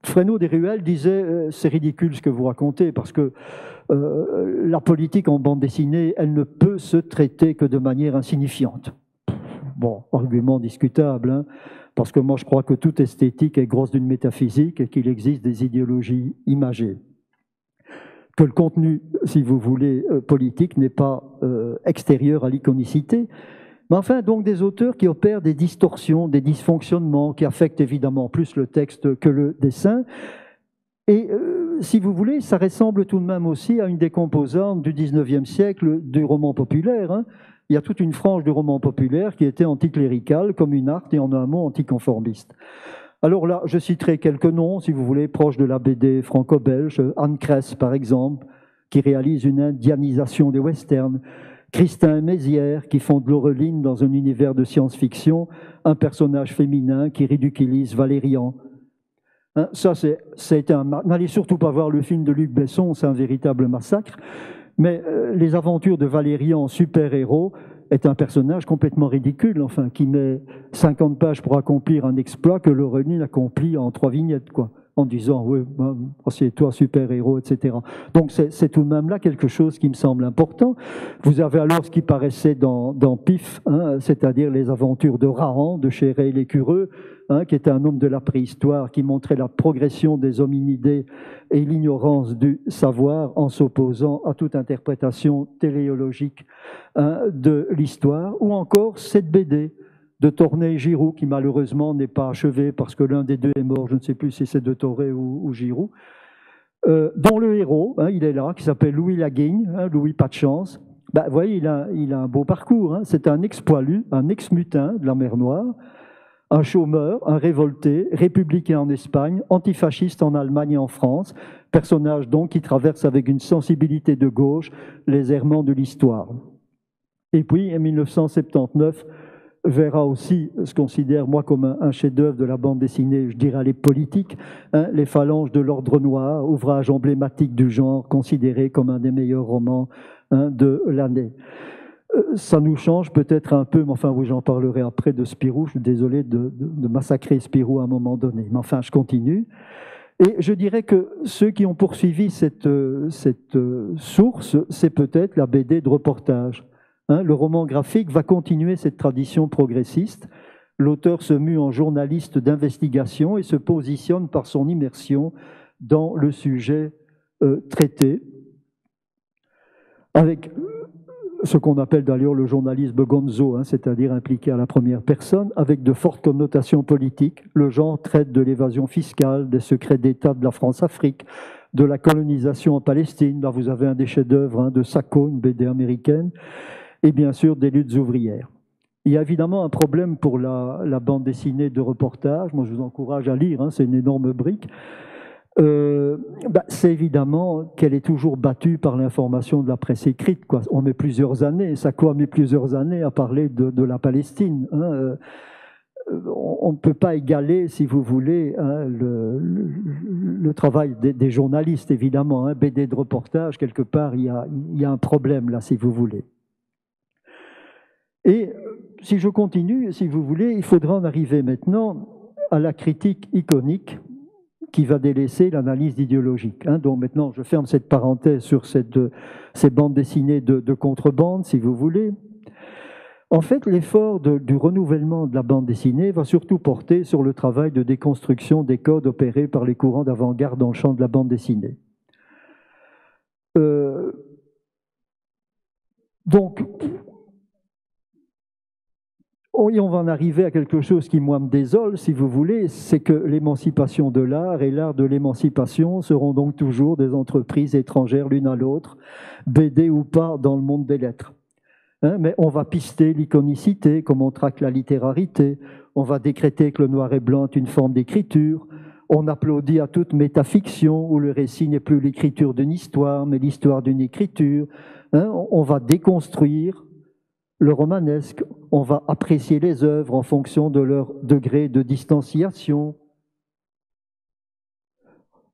Fresneau des Ruelles disait « c'est ridicule ce que vous racontez parce que la politique en bande dessinée, elle ne peut se traiter que de manière insignifiante. » Bon, argument discutable, hein, parce que moi je crois que toute esthétique est grosse d'une métaphysique et qu'il existe des idéologies imagées. Que le contenu, si vous voulez, politique n'est pas extérieur à l'iconicité, mais enfin donc des auteurs qui opèrent des distorsions, des dysfonctionnements, qui affectent évidemment plus le texte que le dessin. Et si vous voulez, ça ressemble tout de même aussi à une des composantes du XIXe siècle du roman populaire. Hein. Il y a toute une frange du roman populaire qui était anticléricale, communarde et en un mot anticonformiste. Alors là, je citerai quelques noms, si vous voulez, proches de la BD franco-belge. Anne Kress, par exemple, qui réalise une indianisation des westerns. Christin et Mézières, qui font de Laureline dans un univers de science-fiction, un personnage féminin qui ridiculise Valérian. Hein, ça, c'est n'allez surtout pas voir le film de Luc Besson, c'est un véritable massacre. Mais les aventures de Valérian, super-héros, est un personnage complètement ridicule, enfin, qui met 50 pages pour accomplir un exploit que Laureline accomplit en 3 vignettes, quoi, en disant « oui, c'est toi, super-héros », etc. Donc c'est tout de même là quelque chose qui me semble important. Vous avez alors ce qui paraissait dans Pif, hein, c'est-à-dire les aventures de Rahan, de chez Ray Lécureux, hein, qui était un homme de la préhistoire, qui montrait la progression des hominidés et l'ignorance du savoir en s'opposant à toute interprétation téléologique, hein, de l'histoire, ou encore cette BD de Torné et Giroux, qui malheureusement n'est pas achevée parce que l'un des deux est mort, je ne sais plus si c'est de Toré ou Giroux, dont le héros, hein, il est là, qui s'appelle Louis Laguigne, hein, Louis pas de chance. Ben, vous voyez, il a un beau parcours, hein. C'est un ex-poilu, un ex-mutin de la mer Noire, un chômeur, un révolté, républicain en Espagne, antifasciste en Allemagne et en France, personnage donc qui traverse avec une sensibilité de gauche les errements de l'histoire. Et puis, en 1979, verra aussi ce qu'on considère, moi, comme un chef-d'œuvre de la bande dessinée, je dirais, les politiques, hein, Les Phalanges de l'Ordre Noir, ouvrage emblématique du genre, considéré comme un des meilleurs romans, hein, de l'année. Ça nous change peut-être un peu, mais enfin, oui, j'en parlerai après de Spirou. Je suis désolé de massacrer Spirou à un moment donné, mais enfin, je continue. Et je dirais que ceux qui ont poursuivi cette source, c'est peut-être la BD de reportage. Hein, le roman graphique va continuer cette tradition progressiste. L'auteur se mue en journaliste d'investigation et se positionne par son immersion dans le sujet traité, avec ce qu'on appelle d'ailleurs le journalisme gonzo, hein, c'est-à-dire impliqué à la première personne, avec de fortes connotations politiques. Le genre traite de l'évasion fiscale, des secrets d'État de la France-Afrique, de la colonisation en Palestine. Là, vous avez un des chefs-d'œuvre, hein, de Sacco, une BD américaine, et bien sûr des luttes ouvrières. Il y a évidemment un problème pour la bande dessinée de reportage. Moi, je vous encourage à lire, hein, c'est une énorme brique. C'est évidemment qu'elle est toujours battue par l'information de la presse écrite, quoi. On met plusieurs années, Sacco a mis plusieurs années à parler de la Palestine, hein. On ne peut pas égaler, si vous voulez, hein, le travail des journalistes, évidemment, hein. BD de reportage, quelque part, il y a un problème là, si vous voulez. Et si je continue, si vous voulez, il faudra en arriver maintenant à la critique iconique qui va délaisser l'analyse idéologique. Hein. Donc maintenant, je ferme cette parenthèse sur ces bandes dessinées de contrebande, si vous voulez. En fait, l'effort du renouvellement de la bande dessinée va surtout porter sur le travail de déconstruction des codes opérés par les courants d'avant-garde dans le champ de la bande dessinée. Donc, on va en arriver à quelque chose qui, moi, me désole, si vous voulez, c'est que l'émancipation de l'art et l'art de l'émancipation seront donc toujours des entreprises étrangères l'une à l'autre, BD ou pas, dans le monde des lettres. Hein, mais on va pister l'iconicité, comme on traque la littérarité, on va décréter que le noir et blanc est une forme d'écriture, on applaudit à toute métafiction où le récit n'est plus l'écriture d'une histoire, mais l'histoire d'une écriture. Hein, on va déconstruire le romanesque, on va apprécier les œuvres en fonction de leur degré de distanciation.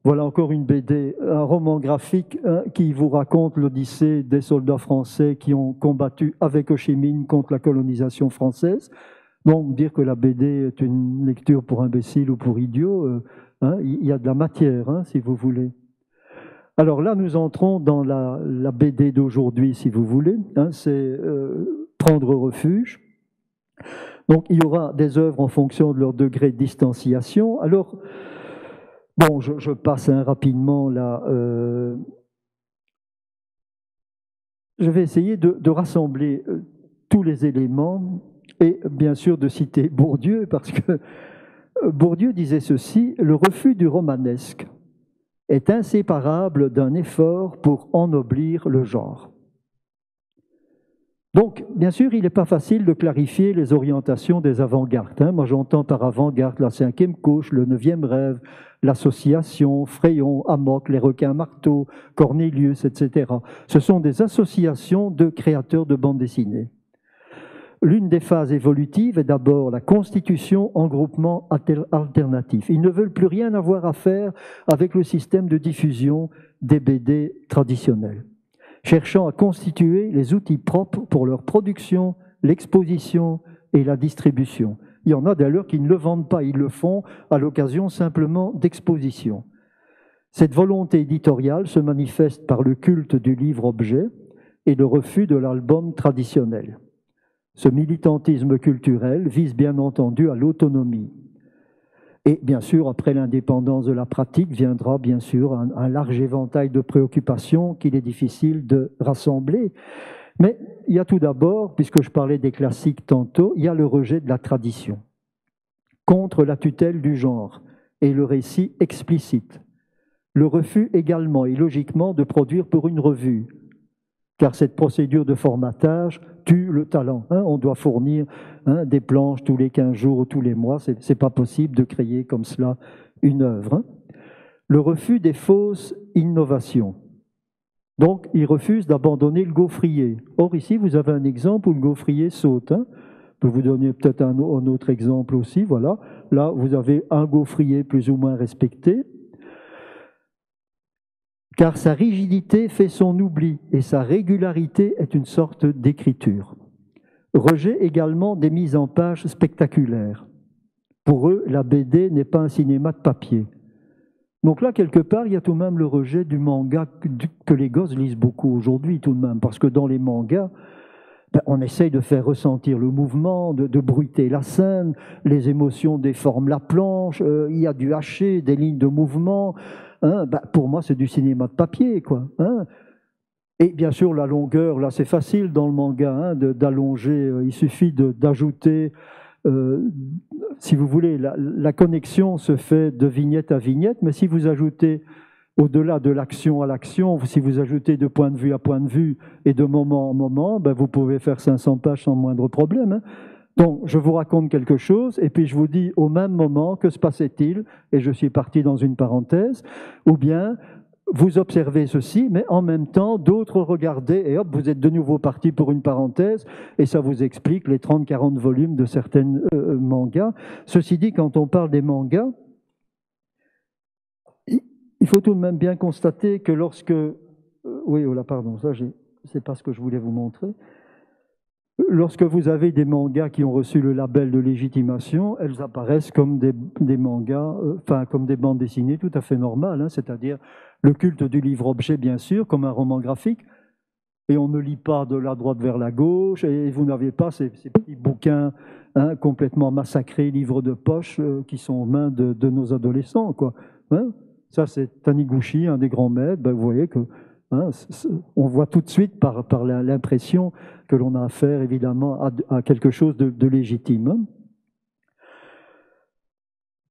Voilà encore une BD, un roman graphique, hein, qui vous raconte l'odyssée des soldats français qui ont combattu avec Ho Chi Minh contre la colonisation française. Donc, dire que la BD est une lecture pour imbéciles ou pour idiots, hein, il y a de la matière, hein, si vous voulez. Alors là, nous entrons dans la BD d'aujourd'hui, si vous voulez. Hein, c'est prendre refuge. Donc, il y aura des œuvres en fonction de leur degré de distanciation. Alors, bon, je passe, hein, rapidement là. Je vais essayer de rassembler tous les éléments et bien sûr de citer Bourdieu, parce que Bourdieu disait ceci: le refus du romanesque est inséparable d'un effort pour ennoblir le genre. Donc, bien sûr, il n'est pas facile de clarifier les orientations des avant-gardes. Moi, j'entends par avant-garde la 5e couche, le 9e rêve, l'association, Fréon, Amok, les requins marteaux, Cornelius, etc. Ce sont des associations de créateurs de bandes dessinées. L'une des phases évolutives est d'abord la constitution en groupement alternatif. Ils ne veulent plus rien avoir à faire avec le système de diffusion des BD traditionnels, cherchant à constituer les outils propres pour leur production, l'exposition et la distribution. Il y en a d'ailleurs qui ne le vendent pas, ils le font à l'occasion simplement d'expositions. Cette volonté éditoriale se manifeste par le culte du livre-objet et le refus de l'album traditionnel. Ce militantisme culturel vise bien entendu à l'autonomie. Et bien sûr, après l'indépendance de la pratique, viendra bien sûr un large éventail de préoccupations qu'il est difficile de rassembler. Mais il y a tout d'abord, puisque je parlais des classiques tantôt, il y a le rejet de la tradition, contre la tutelle du genre et le récit explicite. Le refus également et logiquement de produire pour une revue, car cette procédure de formatage tue le talent. On doit fournir des planches tous les 15 jours ou tous les mois. Ce n'est pas possible de créer comme cela une œuvre. Le refus des fausses innovations. Donc, il refuse d'abandonner le gaufrier. Or, ici, vous avez un exemple où le gaufrier saute. Je peux vous donner peut-être un autre exemple aussi. Voilà. Là, vous avez un gaufrier plus ou moins respecté, car sa rigidité fait son oubli et sa régularité est une sorte d'écriture. Rejet également des mises en page spectaculaires. Pour eux, la BD n'est pas un cinéma de papier. Donc là, quelque part, il y a tout de même le rejet du manga que les gosses lisent beaucoup aujourd'hui, tout de même, parce que dans les mangas, on essaye de faire ressentir le mouvement, de bruiter la scène, les émotions déforment la planche, il y a du haché, des lignes de mouvement. Pour moi, c'est du cinéma de papier, quoi. Et bien sûr, la longueur, là, c'est facile dans le manga d'allonger. Il suffit d'ajouter, si vous voulez, la connexion se fait de vignette à vignette, mais si vous ajoutez, au-delà de l'action à l'action, si vous ajoutez de point de vue à point de vue et de moment en moment, vous pouvez faire 500 pages sans moindre problème. Donc, je vous raconte quelque chose, et puis je vous dis au même moment, que se passait-il? Et je suis parti dans une parenthèse. Ou bien, vous observez ceci, mais en même temps, d'autres regardaient, et hop, vous êtes de nouveau parti pour une parenthèse, et ça vous explique les 30-40 volumes de certains mangas. Ceci dit, quand on parle des mangas, il faut tout de même bien constater que lorsque... oui, oh là, pardon, ça, c'est pas ce que je voulais vous montrer. Lorsque vous avez des mangas qui ont reçu le label de légitimation, elles apparaissent comme des mangas, comme des bandes dessinées tout à fait normales, c'est-à-dire le culte du livre-objet, bien sûr, comme un roman graphique, et on ne lit pas de la droite vers la gauche, et vous n'avez pas ces petits bouquins complètement massacrés, livres de poche, qui sont aux mains de nos adolescents, quoi. Ça, c'est Taniguchi, un des grands maîtres, vous voyez que on voit tout de suite par l'impression que l'on a affaire évidemment à quelque chose de légitime.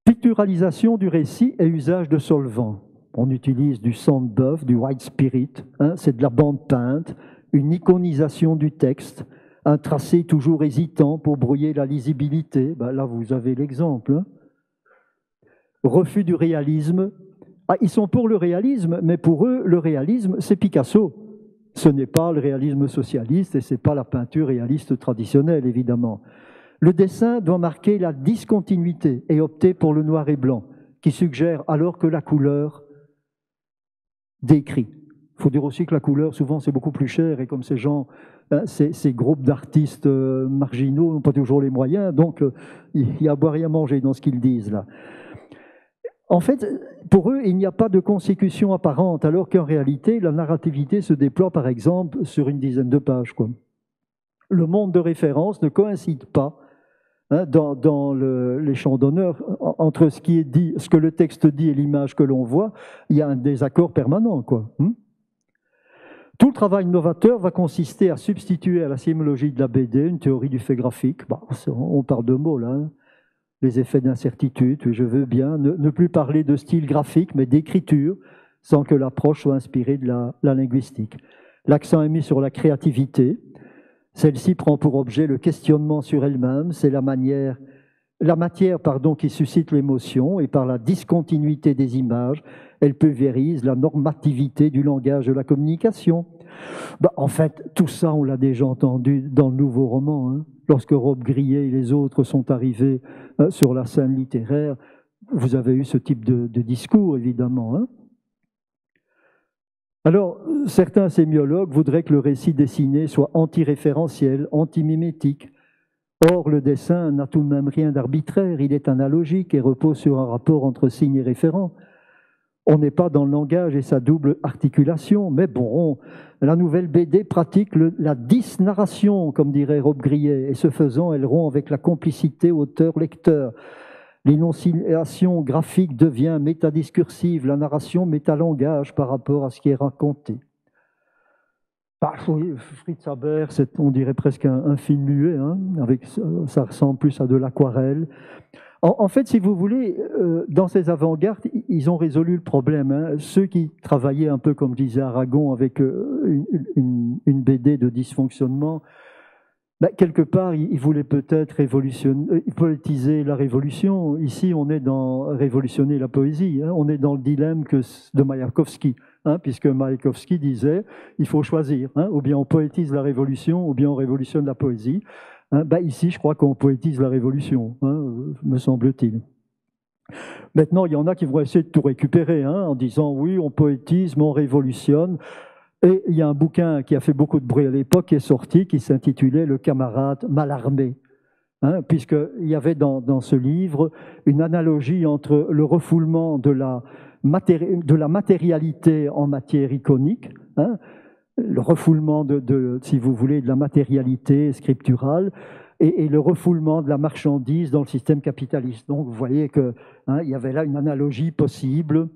Picturalisation du récit et usage de solvants. On utilise du sang de bœuf, du white spirit, c'est de la bande peinte, une iconisation du texte, un tracé toujours hésitant pour brouiller la lisibilité. Là, vous avez l'exemple. Refus du réalisme. Ils sont pour le réalisme, mais pour eux, le réalisme, c'est Picasso. Ce n'est pas le réalisme socialiste et ce n'est pas la peinture réaliste traditionnelle, évidemment. Le dessin doit marquer la discontinuité et opter pour le noir et blanc, qui suggère alors que la couleur décrit. Il faut dire aussi que la couleur, souvent, c'est beaucoup plus cher, et comme ces gens, ces groupes d'artistes marginaux n'ont pas toujours les moyens, donc il y a à boire et à manger dans ce qu'ils disent là. En fait, pour eux, il n'y a pas de consécution apparente, alors qu'en réalité, la narrativité se déploie, par exemple, sur une dizaine de pages, quoi. Le monde de référence ne coïncide pas dans les champs d'honneur entre ce qui est dit, ce que le texte dit et l'image que l'on voit. Il y a un désaccord permanent, quoi. Tout le travail novateur va consister à substituer à la sémiologie de la BD une théorie du fait graphique. On parle de mots, là. Les effets d'incertitude, je veux bien, ne plus parler de style graphique, mais d'écriture, sans que l'approche soit inspirée de la linguistique. L'accent est mis sur la créativité, Celle-ci prend pour objet le questionnement sur elle-même, c'est la matière qui suscite l'émotion, et par la discontinuité des images, elle pulvérise la normativité du langage de la communication. En fait, tout ça, on l'a déjà entendu dans le nouveau roman, hein. Lorsque Robbe-Grillet et les autres sont arrivés sur la scène littéraire, vous avez eu ce type de discours, évidemment, hein. Alors, certains sémiologues voudraient que le récit dessiné soit anti-référentiel, anti-mimétique. Or, le dessin n'a tout de même rien d'arbitraire, il est analogique et repose sur un rapport entre signe et référent. On n'est pas dans le langage et sa double articulation, mais bon, la nouvelle BD pratique la disnarration, comme dirait Robbe-Grillet, et ce faisant, elle rompt avec la complicité auteur-lecteur. L'énonciation graphique devient métadiscursive, la narration métalangage par rapport à ce qui est raconté. Fritz Haber, on dirait presque un film muet, hein, ça ressemble plus à de l'aquarelle. En fait, si vous voulez, dans ces avant-gardes, ils ont résolu le problème, hein. Ceux qui travaillaient un peu, comme disait Aragon, avec une BD de dysfonctionnement, quelque part, ils voulaient peut-être poétiser la révolution. Ici, on est dans révolutionner la poésie, hein. On est dans le dilemme de Mayakovsky, hein, puisque Mayakovsky disait il faut choisir, hein, ou bien on poétise la révolution, ou bien on révolutionne la poésie. Hein, ici, je crois qu'on poétise la révolution, hein, me semble-t-il. Maintenant, il y en a qui vont essayer de tout récupérer, hein, en disant oui, on poétise, mais on révolutionne. Et il y a un bouquin qui a fait beaucoup de bruit à l'époque qui est sorti, qui s'intitulait « Le camarade Mallarmé », hein, puisqu'il y avait dans ce livre une analogie entre le refoulement de la matérialité en matière iconique, hein, le refoulement si vous voulez, de la matérialité scripturale, et le refoulement de la marchandise dans le système capitaliste. Donc vous voyez qu'il y avait là une analogie possible,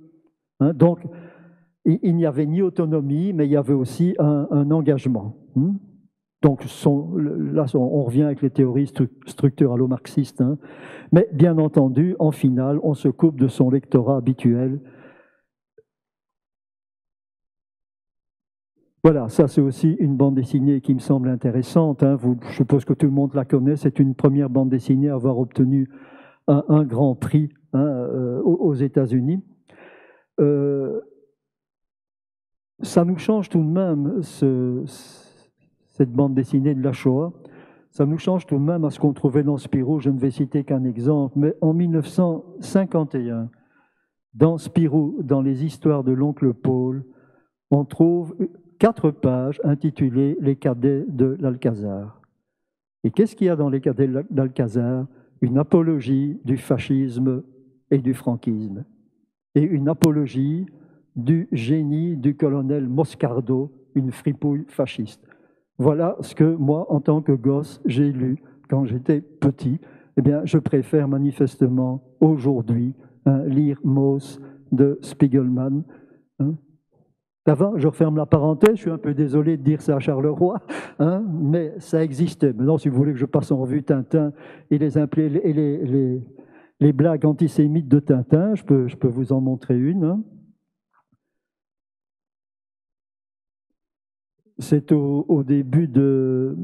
hein, donc il n'y avait ni autonomie, mais il y avait aussi un engagement. Donc là, on revient avec les théories structuralo-marxistes. Hein. Mais bien entendu, en finale, on se coupe de son lectorat habituel. Voilà, ça c'est aussi une bande dessinée qui me semble intéressante. Hein. Je suppose que tout le monde la connaît. C'est une première bande dessinée à avoir obtenu un grand prix, hein, aux États-Unis. Ça nous change tout de même, cette bande dessinée de la Shoah. Ça nous change tout de même à ce qu'on trouvait dans Spirou. Je ne vais citer qu'un exemple, mais en 1951, dans Spirou, dans les histoires de l'oncle Paul, on trouve 4 pages intitulées « Les cadets de l'Alcazar ». Et qu'est-ce qu'il y a dans les cadets d'Alcazar? Une apologie du fascisme et du franquisme. Et une apologie du génie du colonel Moscardo, une fripouille fasciste. Voilà ce que moi, en tant que gosse, j'ai lu quand j'étais petit. Eh bien, je préfère manifestement aujourd'hui lire Maus de Spiegelman. Hein. Avant, je referme la parenthèse, je suis un peu désolé de dire ça à Charleroi, hein, mais ça existait. Maintenant, si vous voulez que je passe en revue Tintin et les blagues antisémites de Tintin, je peux vous en montrer une. Hein. C'est au début de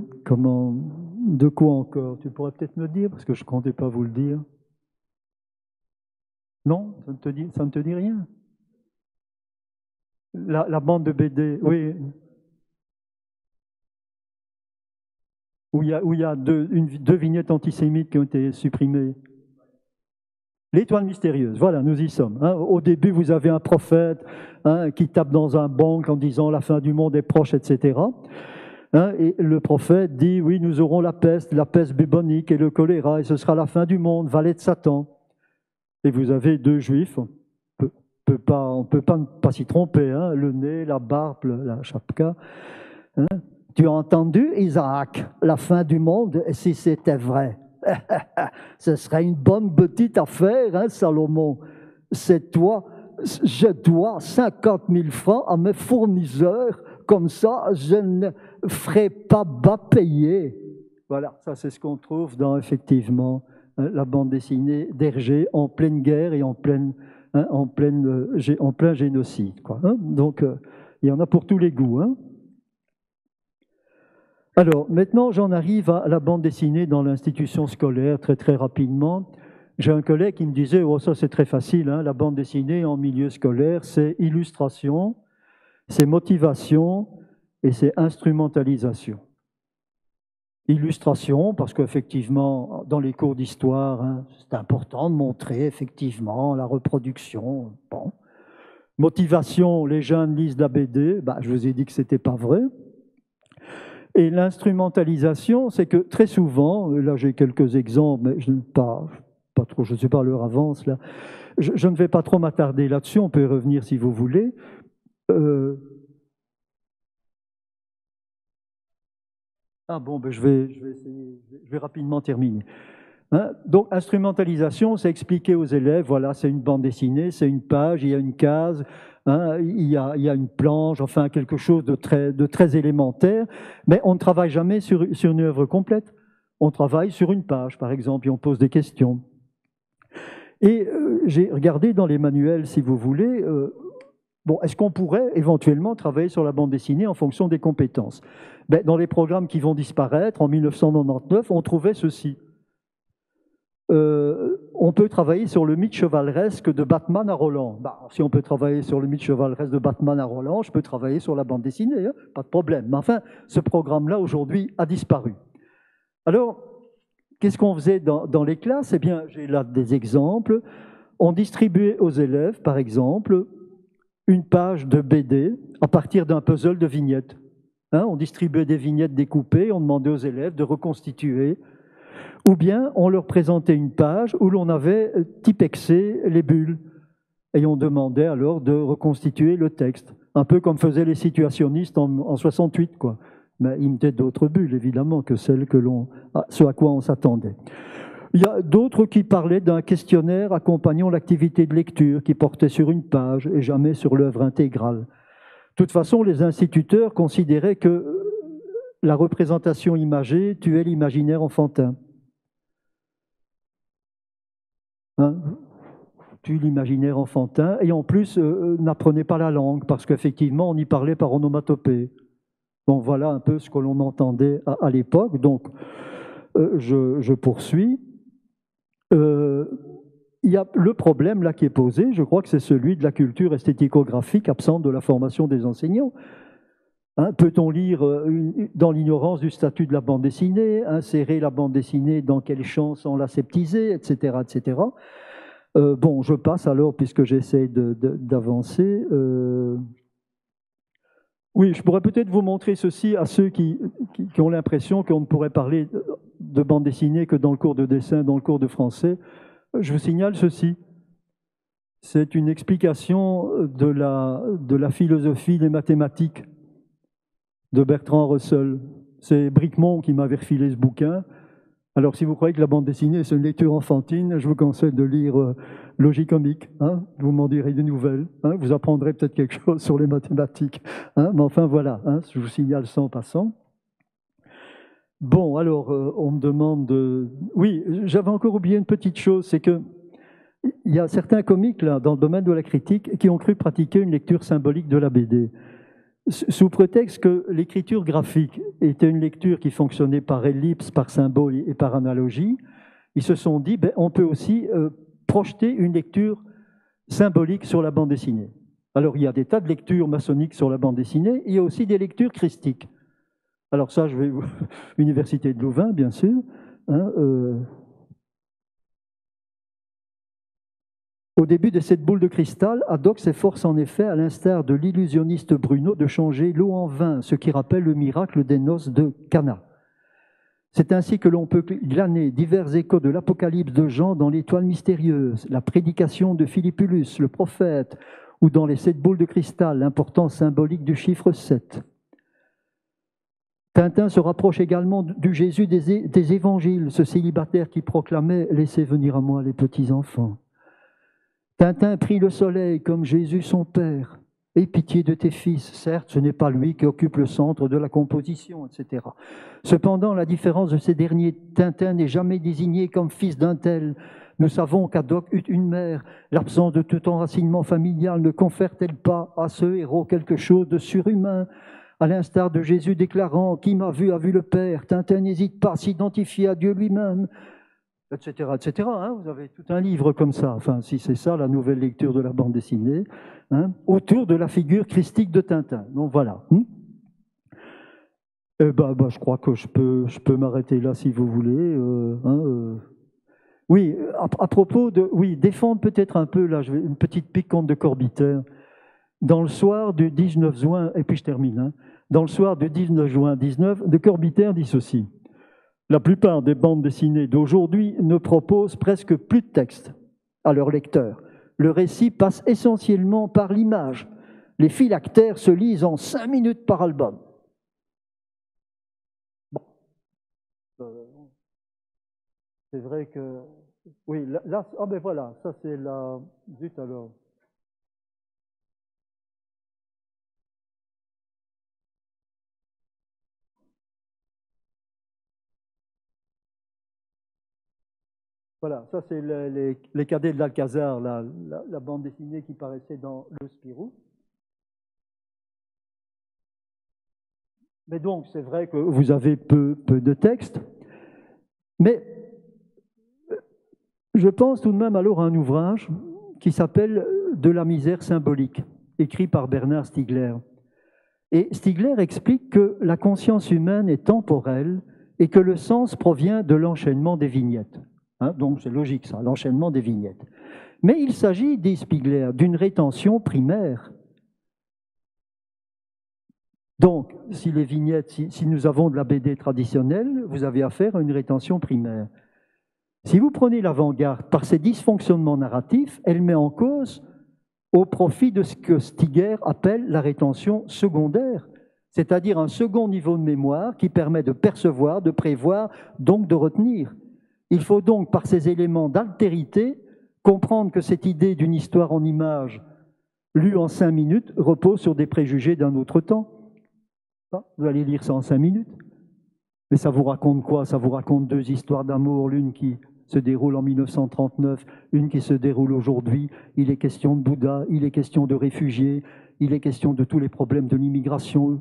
quoi encore? Tu pourrais peut-être me dire, parce que je ne comptais pas vous le dire. Non, ça ne te dit rien? La bande de BD, oui. Où il y a deux vignettes antisémites qui ont été supprimées. L'étoile mystérieuse, voilà, nous y sommes. Hein. Au début, vous avez un prophète qui tape dans un banc en disant « la fin du monde est proche », etc. Et le prophète dit « oui, nous aurons la peste bubonique et le choléra, et ce sera la fin du monde, valet de Satan ». Et vous avez 2 juifs, on ne peut pas s'y tromper, hein, le nez, la barbe, la chapka. Hein. Tu as entendu, Isaac, la fin du monde, si c'était vrai? Ce serait une bonne petite affaire, hein, Salomon. C'est toi, je dois 50 000 francs à mes fournisseurs, comme ça je ne ferai pas bas payer. Voilà, ça c'est ce qu'on trouve dans effectivement la bande dessinée d'Hergé en pleine guerre et en plein génocide. Quoi, hein. Donc il y en a pour tous les goûts. Hein. Alors, maintenant, j'en arrive à la bande dessinée dans l'institution scolaire, très rapidement. J'ai un collègue qui me disait, oh ça c'est très facile, hein, la bande dessinée en milieu scolaire, c'est illustration, c'est motivation et c'est instrumentalisation. Illustration, parce qu'effectivement, dans les cours d'histoire, hein, c'est important de montrer effectivement la reproduction. Bon. Motivation, les jeunes lisent de la BD, bah, je vous ai dit que ce n'était pas vrai. Et l'instrumentalisation, c'est que très souvent, là j'ai quelques exemples, mais je ne sais pas l'heure avance là, je ne vais pas trop m'attarder là-dessus, on peut y revenir si vous voulez. Ah bon, ben je vais rapidement terminer. Hein? Donc, instrumentalisation, c'est expliquer aux élèves, voilà, c'est une bande dessinée, c'est une page, il y a une case, hein, il y a une planche, enfin quelque chose de très élémentaire, mais on ne travaille jamais sur une œuvre complète. On travaille sur une page, par exemple, et on pose des questions. Et j'ai regardé dans les manuels, si vous voulez, bon, est-ce qu'on pourrait éventuellement travailler sur la bande dessinée en fonction des compétences? Ben, dans les programmes qui vont disparaître, en 1999, on trouvait ceci. On peut travailler sur le mythe chevaleresque de Batman à Roland. Bah, si on peut travailler sur le mythe chevaleresque de Batman à Roland, je peux travailler sur la bande dessinée, hein, pas de problème. Mais enfin, ce programme-là, aujourd'hui, a disparu. Alors, qu'est-ce qu'on faisait dans les classes? Eh bien, j'ai là des exemples. On distribuait aux élèves, par exemple, une page de BD à partir d'un puzzle de vignettes. Hein, on distribuait des vignettes découpées, on demandait aux élèves de reconstituer. Ou bien on leur présentait une page où l'on avait typexé les bulles. Et on demandait alors de reconstituer le texte. Un peu comme faisaient les situationnistes en 68, quoi. Mais ils mettaient d'autres bulles, évidemment, que celles ce à quoi on s'attendait. Il y a d'autres qui parlaient d'un questionnaire accompagnant l'activité de lecture, qui portait sur une page et jamais sur l'œuvre intégrale. De toute façon, les instituteurs considéraient que la représentation imagée tuait l'imaginaire enfantin. Hein, tue l'imaginaire enfantin, et en plus n'apprenait pas la langue, parce qu'effectivement on y parlait par onomatopée. Donc voilà un peu ce que l'on entendait à l'époque. Donc je poursuis. Il y a le problème là qui est posé, je crois que c'est celui de la culture esthético-graphique absente de la formation des enseignants. Hein, peut-on lire dans l'ignorance du statut de la bande dessinée, insérer la bande dessinée dans quel champ sans l'aseptiser, etc., etc. Bon, je passe alors, puisque j'essaie d'avancer. Oui, je pourrais peut-être vous montrer ceci à ceux qui ont l'impression qu'on ne pourrait parler de bande dessinée que dans le cours de dessin, dans le cours de français. Je vous signale ceci. C'est une explication de la philosophie des mathématiques de Bertrand Russell. C'est Bricmont qui m'avait refilé ce bouquin. Alors, si vous croyez que la bande dessinée, c'est une lecture enfantine, je vous conseille de lire Logicomique. Hein, vous m'en direz des nouvelles. Hein, vous apprendrez peut-être quelque chose sur les mathématiques. Hein, mais enfin, voilà, hein, je vous signale ça en passant. Bon, alors, on me demande... Oui, j'avais encore oublié une petite chose, c'est que il y a certains comiques, là, dans le domaine de la critique, qui ont cru pratiquer une lecture symbolique de la BD. Sous prétexte que l'écriture graphique était une lecture qui fonctionnait par ellipse, par symbole et par analogie, ils se sont dit, ben, on peut aussi projeter une lecture symbolique sur la bande dessinée. Alors, il y a des tas de lectures maçonniques sur la bande dessinée, il y a aussi des lectures christiques. Alors ça, je vais... Université de Louvain, bien sûr. Hein, Au début de cette boule de cristal, Haddock s'efforce en effet, à l'instar de l'illusionniste Bruno, de changer l'eau en vin, ce qui rappelle le miracle des noces de Cana. C'est ainsi que l'on peut glaner divers échos de l'Apocalypse de Jean dans l'Étoile mystérieuse, la prédication de Philippulus, le prophète, ou dans les 7 boules de cristal, l'importance symbolique du chiffre 7. Tintin se rapproche également du Jésus des évangiles, ce célibataire qui proclamait « Laissez venir à moi les petits-enfants ». Tintin prie le soleil comme Jésus son Père. Aie pitié de tes fils. Certes, ce n'est pas lui qui occupe le centre de la composition, etc. Cependant, la différence de ces derniers, Tintin n'est jamais désigné comme fils d'un tel. Nous savons qu'Haddock eut une mère. L'absence de tout enracinement familial ne confère-t-elle pas à ce héros quelque chose de surhumain? À l'instar de Jésus déclarant « Qui m'a vu a vu le Père », Tintin n'hésite pas à s'identifier à Dieu lui-même, etc. etc. Hein, vous avez tout un livre comme ça, enfin si c'est ça la nouvelle lecture de la bande dessinée, hein, autour de la figure christique de Tintin. Donc voilà. Je crois que je peux m'arrêter là si vous voulez. Oui, à propos de... Oui, défendre peut-être un peu, là, une petite piquante de Corbitaire. Dans le soir du 19 juin, et puis je termine, hein, dans le soir du 19 juin 19, de Corbitaire dit ceci. La plupart des bandes dessinées d'aujourd'hui ne proposent presque plus de texte à leurs lecteurs. Le récit passe essentiellement par l'image. Les phylactères se lisent en 5 minutes par album. Bon. C'est vrai que... Oui, là... Ah ben voilà, ça c'est la... Zut alors. Voilà, ça c'est les cadets de l'Alcazar, la bande dessinée qui paraissait dans Le Spirou. Mais donc, c'est vrai que vous avez peu de texte, mais je pense tout de même alors à un ouvrage qui s'appelle « De la misère symbolique », écrit par Bernard Stiegler. Et Stiegler explique que la conscience humaine est temporelle et que le sens provient de l'enchaînement des vignettes. Hein, donc c'est logique ça, l'enchaînement des vignettes. Mais il s'agit, dit Stiegler, d'une rétention primaire. Donc, si les vignettes, si nous avons de la BD traditionnelle, vous avez affaire à une rétention primaire. Si vous prenez l'avant-garde par ses dysfonctionnements narratifs, elle met en cause au profit de ce que Stiegler appelle la rétention secondaire, c'est-à-dire un second niveau de mémoire qui permet de percevoir, de prévoir, donc de retenir. Il faut donc, par ces éléments d'altérité, comprendre que cette idée d'une histoire en images lue en 5 minutes repose sur des préjugés d'un autre temps. Vous allez lire ça en 5 minutes. Mais ça vous raconte quoi? Ça vous raconte 2 histoires d'amour, l'une qui se déroule en 1939, une qui se déroule aujourd'hui. Il est question de Bouddha, il est question de réfugiés, il est question de tous les problèmes de l'immigration,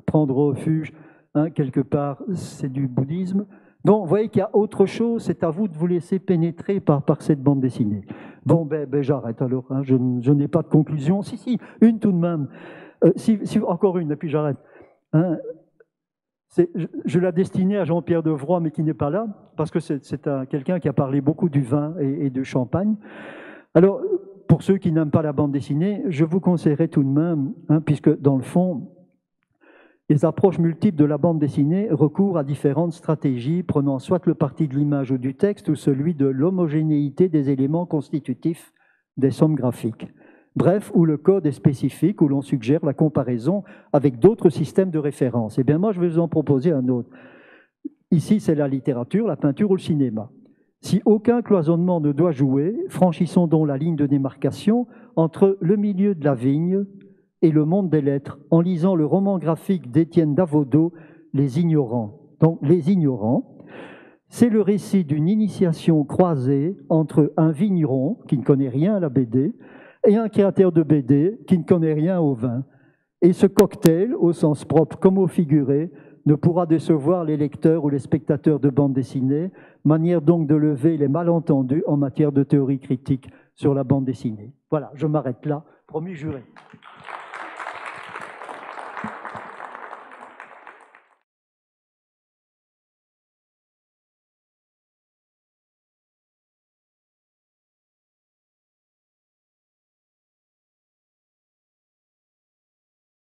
prendre refuge, hein, quelque part, c'est du bouddhisme. Donc, vous voyez qu'il y a autre chose, c'est à vous de vous laisser pénétrer par cette bande dessinée. Bon, j'arrête alors, hein, je n'ai pas de conclusion. Si, une tout de même. Encore une, et puis j'arrête. Hein, je la destinais à Jean-Pierre Devroy, mais qui n'est pas là, parce que c'est quelqu'un qui a parlé beaucoup du vin et du champagne. Alors, pour ceux qui n'aiment pas la bande dessinée, je vous conseillerais tout de même, hein, puisque dans le fond, les approches multiples de la bande dessinée recourent à différentes stratégies, prenant soit le parti de l'image ou du texte, ou celui de l'homogénéité des éléments constitutifs des sommes graphiques. Bref, où le code est spécifique, où l'on suggère la comparaison avec d'autres systèmes de référence. Eh bien, moi, je vais vous en proposer un autre. Ici, c'est la littérature, la peinture ou le cinéma. Si aucun cloisonnement ne doit jouer, franchissons donc la ligne de démarcation entre le milieu de la vigne et le monde des lettres, en lisant le roman graphique d'Étienne Davodo, Les Ignorants. Donc, Les Ignorants, c'est le récit d'une initiation croisée entre un vigneron, qui ne connaît rien à la BD, et un créateur de BD qui ne connaît rien au vin. Et ce cocktail, au sens propre comme au figuré, ne pourra décevoir les lecteurs ou les spectateurs de bande dessinée, manière donc de lever les malentendus en matière de théorie critique sur la bande dessinée. Voilà, je m'arrête là, promis juré.